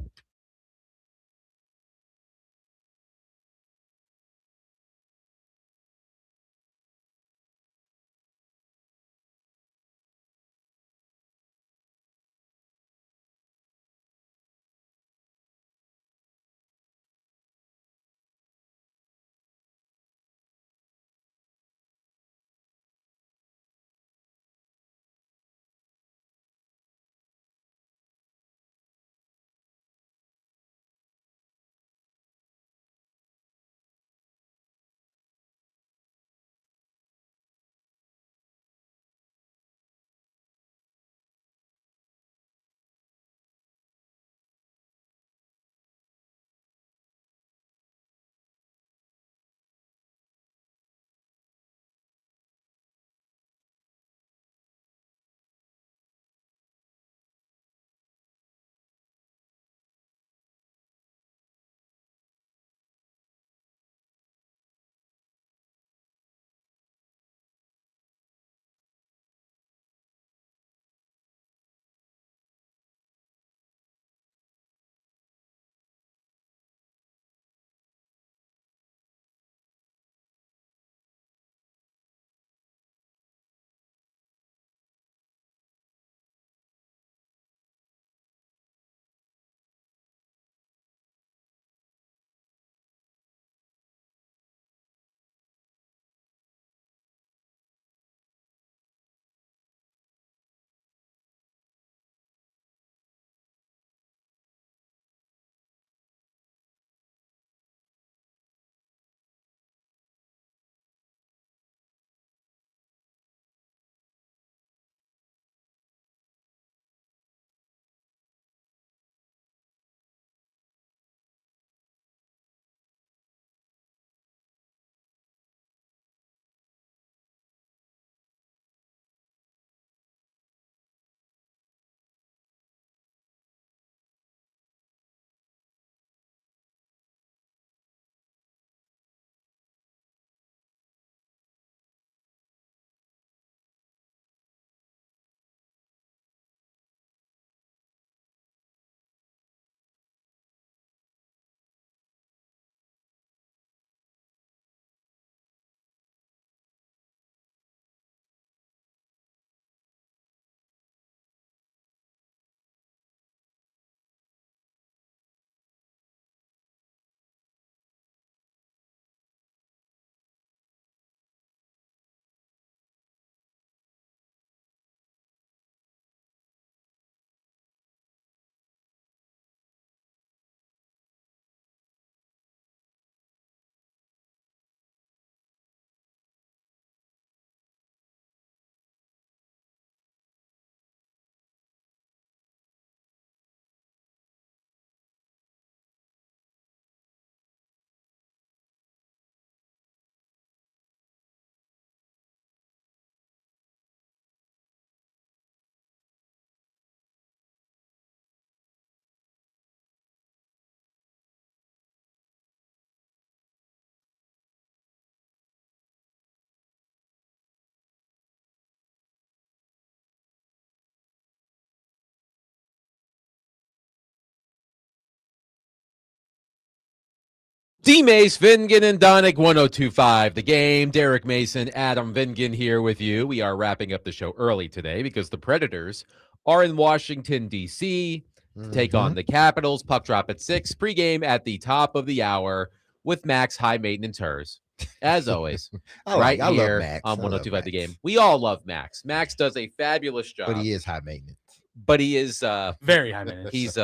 D-Mace, Vingan, and Donick, 102.5 The Game. Derek Mason, Adam Vingan here with you. We are wrapping up the show early today because the Predators are in Washington, D.C. to take on the Capitals. Puck drop at 6. Pregame at the top of the hour with Max High Maintenance Hers. As always, I here love Max. on 102.5 The Game. We all love Max. Max does a fabulous job. But he is high maintenance. But he is very high maintenance. He's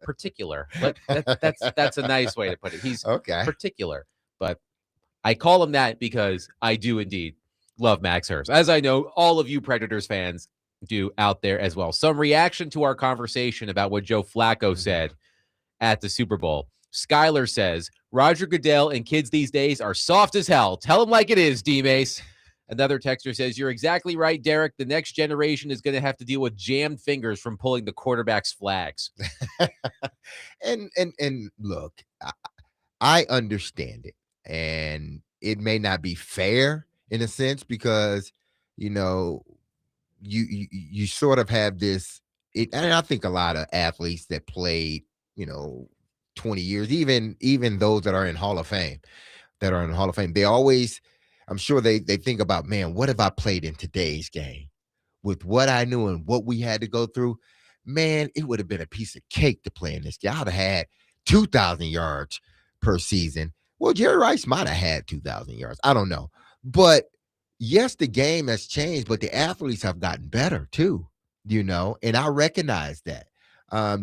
particular. That's a nice way to put it. He's particular. But I call him that because I do indeed love Max Hurst, as I know all of you Predators fans do out there as well. Some reaction to our conversation about what Joe Flacco said at the Super Bowl. Skylar says, Roger Goodell and kids these days are soft as hell. Tell them like it is, D-Mace. Another texter says, you're exactly right, Derek. The next generation is going to have to deal with jammed fingers from pulling the quarterback's flags. and look, I understand it. And it may not be fair in a sense because, you know, you sort of have this, and I think a lot of athletes that played, 20 years, even those that are in Hall of Fame, they always, I'm sure they think about, man, what if I played in today's game with what I knew and what we had to go through? Man, it would have been a piece of cake to play in this game. I'd have had 2,000 yards per season. Well, Jerry Rice might have had 2,000 yards. I don't know. But yes, the game has changed, but the athletes have gotten better too, and I recognize that.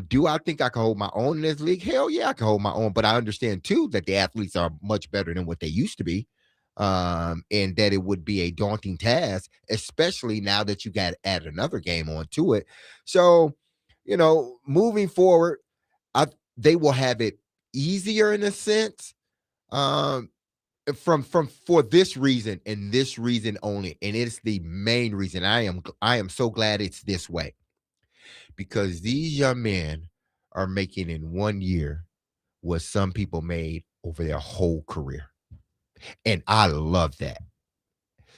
Do I think I can hold my own in this league? Hell yeah, I can hold my own. But I understand too that the athletes are much better than what they used to be. And that it would be a daunting task, especially now that you got to add another game onto it. So, moving forward, they will have it easier in a sense, for this reason and this reason only, and it's the main reason. I am so glad it's this way, because these young men are making in 1 year what some people made over their whole career. And I love that.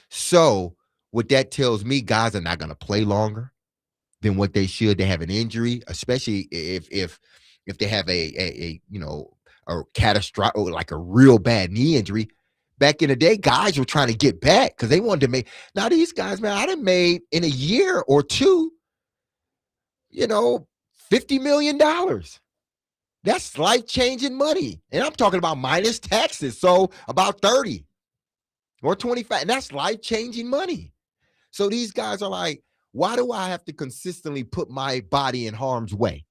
So what that tells me, guys are not going to play longer than what they should. They have an injury, especially if they have a catastrophic, like a real bad knee injury. Back in the day, guys were trying to get back because they wanted to make. Now these guys, man, I done made in a year or two, $50 million. That's life-changing money. And I'm talking about minus taxes. So about 30 or 25. And that's life-changing money. So these guys are like, why do I have to consistently put my body in harm's way?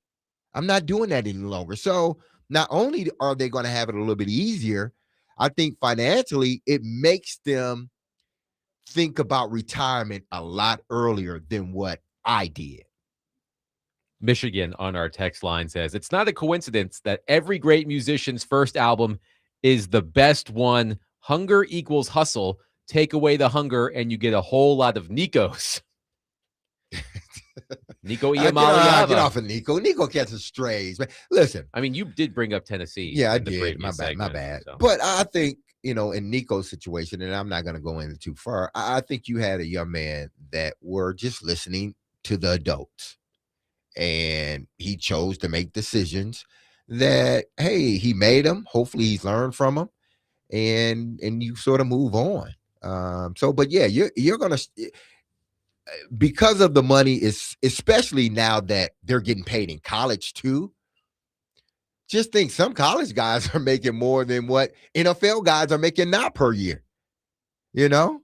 I'm not doing that any longer. So not only are they going to have it a little bit easier, I think financially it makes them think about retirement a lot earlier than what I did. Michigan on our text line says, it's not a coincidence that every great musician's first album is the best one. Hunger equals hustle. Take away the hunger and you get a whole lot of Nikos. Nico Iamaleava. Get off of Nico. Nico catches strays. Man. Listen. I mean, you did bring up Tennessee. Yeah, I did. My bad. So. But I think, in Nico's situation, and I'm not going to go into too far, I think you had a young man that were just listening to the adults. And he chose to make decisions that, hey, he made them. Hopefully he's learned from them. And you sort of move on. But yeah, you're going to, because of the money, is especially now that they're getting paid in college too. Just think some college guys are making more than what NFL guys are making now per year. Some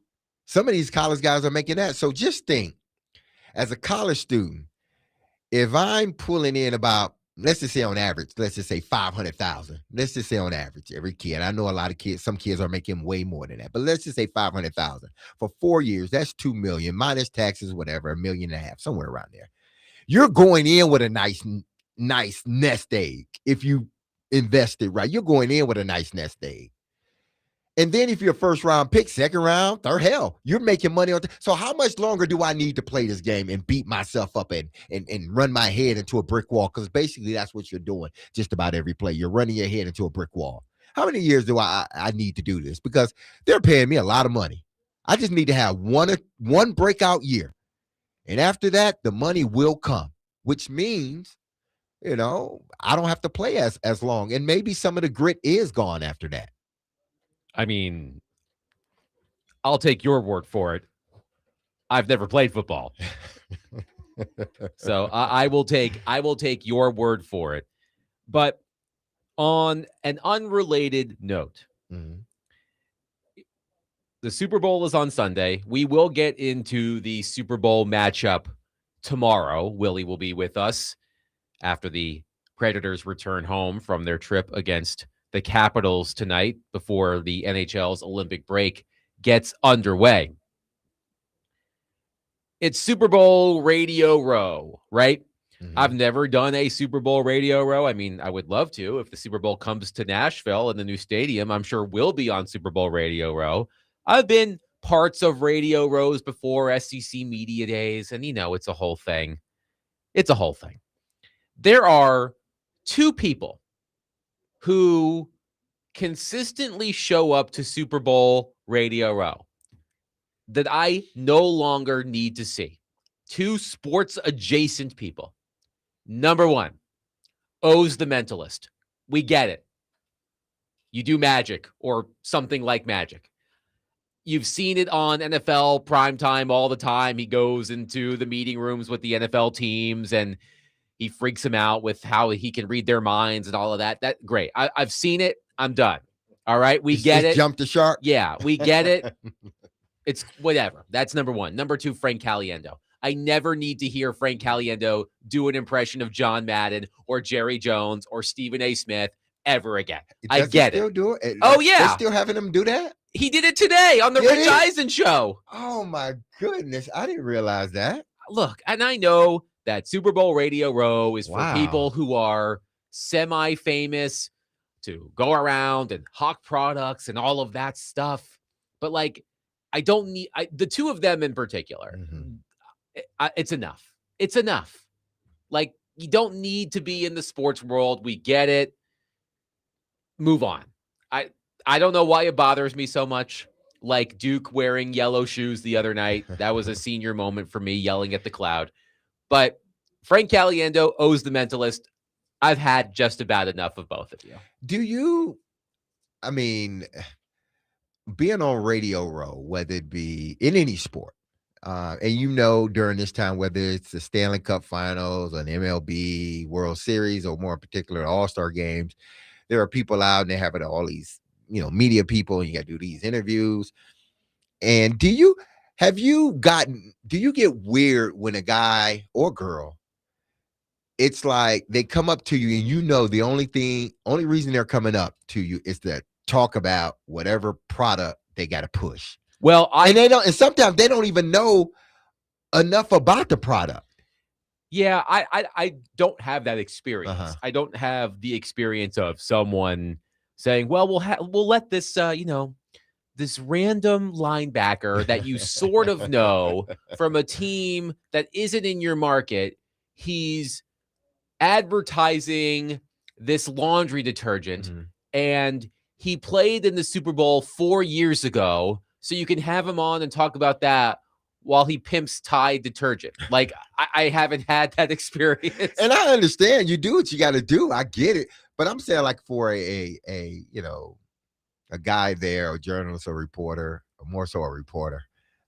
of these college guys are making that. So just think, as a college student, if I'm pulling in about, let's just say on average, let's just say 500,000. Let's just say on average, every kid. I know a lot of kids, some kids are making way more than that, but let's just say 500,000 for 4 years. That's 2 million minus taxes, whatever, $1.5 million, somewhere around there. You're going in with a nice nest egg. If you invest it right, you're going in with a nice nest egg. And then if you're a first round pick, second round, third, hell, you're making money on. So how much longer do I need to play this game and beat myself up and run my head into a brick wall? Because basically that's what you're doing just about every play. You're running your head into a brick wall. How many years do I need to do this? Because they're paying me a lot of money. I just need to have one breakout year. And after that, the money will come, which means I don't have to play as long. And maybe some of the grit is gone after that. I mean, I'll take your word for it. I've never played football. So I will take your word for it. But on an unrelated note, the Super Bowl is on Sunday. We will get into the Super Bowl matchup tomorrow. Willie will be with us after the Predators return home from their trip against the Capitals tonight before the NHL's Olympic break gets underway. It's Super Bowl Radio Row, right? I've never done a Super Bowl Radio Row. I mean, I would love to. If the Super Bowl comes to Nashville in the new stadium, I'm sure we'll be on Super Bowl Radio Row. I've been parts of Radio Rows before, SEC Media Days, and it's a whole thing. It's a whole thing. There are two people who consistently show up to Super Bowl Radio Row that I no longer need to see. Two sports adjacent people. Number one, O's the Mentalist. We get it. You do magic or something like magic. You've seen it on NFL primetime all the time. He goes into the meeting rooms with the NFL teams and he freaks them out with how he can read their minds and all of that. That great. I've seen it. I'm done. All right. We get it. Jump the shark. Yeah, we get it. It's whatever. That's number one. Number two, Frank Caliendo. I never need to hear Frank Caliendo do an impression of John Madden or Jerry Jones or Stephen A. Smith ever again. I get it. Still do it? Oh, yeah. They're still having him do that? He did it today on the Rich Eisen show. Oh, my goodness. I didn't realize that. Look, and I know that Super Bowl Radio Row is for people who are semi-famous to go around and hawk products and all of that stuff. But, I don't need the two of them in particular. It's enough. It's enough. You don't need to be in the sports world. We get it. Move on. I don't know why it bothers me so much. Like Duke wearing yellow shoes the other night. That was a senior moment for me, yelling at the cloud. But Frank Caliendo, O's the Mentalist. I've had just about enough of both of you. Being on Radio Row, whether it be in any sport, and during this time, whether it's the Stanley Cup Finals, an MLB World Series, or more in particular, All-Star games, there are people out and they have all these, media people, and you got to do these interviews. And do you get weird when a guy or girl, it's like they come up to you and the only reason they're coming up to you is to talk about whatever product they got to push. Well, and sometimes they don't even know enough about the product. Yeah, I don't have that experience. I don't have the experience of someone saying, "Well, we'll let this this random linebacker that you sort of know from a team that isn't in your market, he's advertising this laundry detergent and he played in the Super Bowl 4 years ago, so you can have him on and talk about that while he pimps Tide detergent." I haven't had that experience. And I understand you do what you got to do. I get it. But I'm saying for a guy there, a journalist or reporter, or more so a reporter,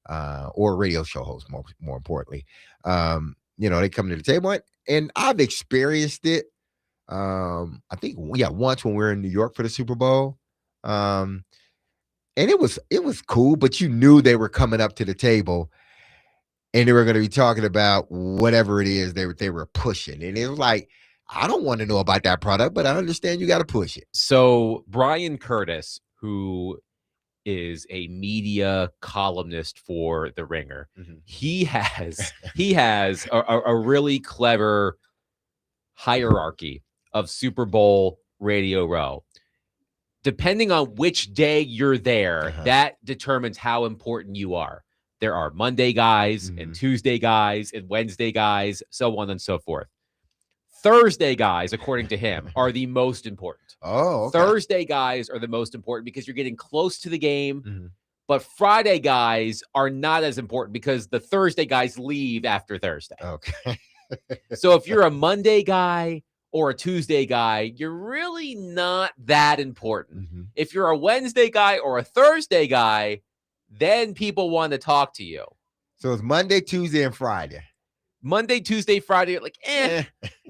or a radio show host, more importantly, they come to the table and I've experienced it. I think, once when we were in New York for the Super Bowl. And it was cool, but you knew they were coming up to the table and they were going to be talking about whatever it is they were pushing. And it was like, I don't want to know about that product, but I understand you got to push it. So Brian Curtis, who is a media columnist for The Ringer, he has a really clever hierarchy of Super Bowl Radio Row. Depending on which day you're there, that determines how important you are. There are Monday guys and Tuesday guys and Wednesday guys, so on and so forth. Thursday guys, according to him, are the most important. Oh, okay. Thursday guys are the most important because you're getting close to the game. But Friday guys are not as important because the Thursday guys leave after Thursday. Okay. So if you're a Monday guy or a Tuesday guy, you're really not that important. If you're a Wednesday guy or a Thursday guy, then people want to talk to you. So it's Monday, Tuesday, and Friday. Monday, Tuesday, Friday, like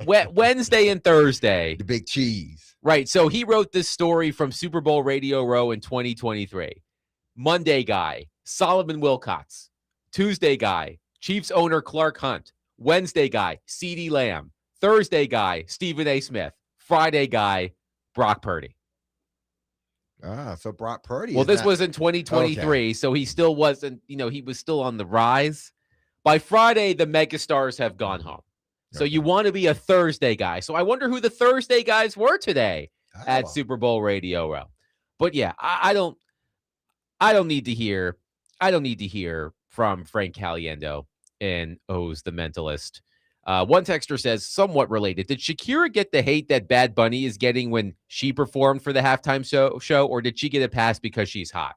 Wednesday and Thursday. The big cheese. Right. So he wrote this story from Super Bowl Radio Row in 2023. Monday guy, Solomon Wilcots. Tuesday guy, Chiefs owner Clark Hunt. Wednesday guy, CeeDee Lamb. Thursday guy, Stephen A. Smith. Friday guy, Brock Purdy. So Brock Purdy. Well, this was in 2023, so he still wasn't, he was still on the rise. By Friday, the megastars have gone home. So you want to be a Thursday guy. So I wonder who the Thursday guys were today at Super Bowl Radio Row. But yeah, I don't need to hear from Frank Caliendo and O's the Mentalist. One texter says, somewhat related, did Shakira get the hate that Bad Bunny is getting when she performed for the halftime show, or did she get a pass because she's hot?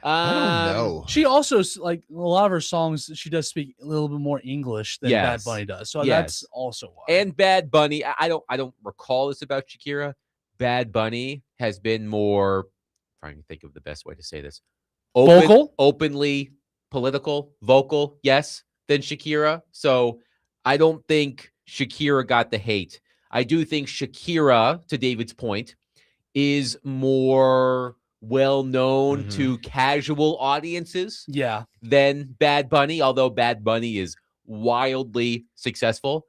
I don't know. She also, like a lot of her songs, she does speak a little bit more English than Bad Bunny does. So that's also why. And Bad Bunny, I don't recall this about Shakira. Bad Bunny has been more, I'm trying to think of the best way to say this, openly political, vocal, yes, than Shakira. So I don't think Shakira got the hate. I do think Shakira, to David's point, is more well-known to casual audiences than Bad Bunny, although Bad Bunny is wildly successful.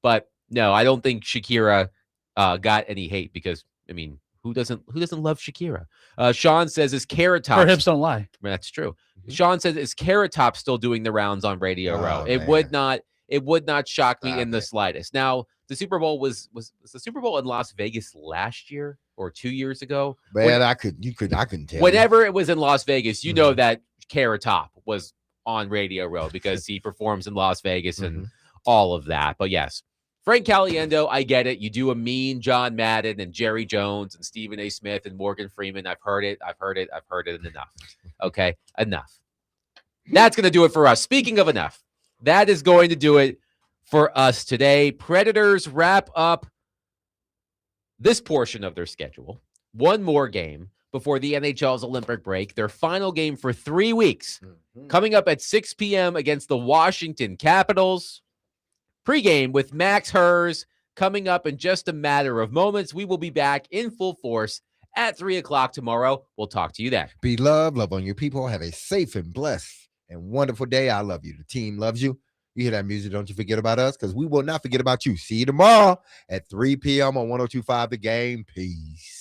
But no, I don't think Shakira got any hate because, I mean, who doesn't love Shakira? Sean says, is Carrot Top... Her hips don't lie. That's true. Sean says, is Carrot Top still doing the rounds on Radio Row? It would not shock me in the slightest. Now, the Super Bowl was the Super Bowl in Las Vegas last year or 2 years ago? Man, I couldn't tell. Whenever it was in Las Vegas, you know that Carrot Top was on Radio Row because he performs in Las Vegas and all of that. But yes, Frank Caliendo, I get it. You do a mean John Madden and Jerry Jones and Stephen A. Smith and Morgan Freeman. I've heard it and enough. Okay, enough. That's going to do it for us. Speaking of enough, that is going to do it for us today. Predators wrap up this portion of their schedule. One more game before the NHL's Olympic break. Their final game for 3 weeks, coming up at 6 p.m. against the Washington Capitals. Pre-game with Max Hers coming up in just a matter of moments. We will be back in full force at 3 o'clock tomorrow. We'll talk to you then. Be loved, love on your people. Have a safe and blessed and wonderful day. I love you. The team loves you. You hear that music, don't you forget about us, because we will not forget about you. See you tomorrow at 3 p.m. on 102.5 The Game. Peace.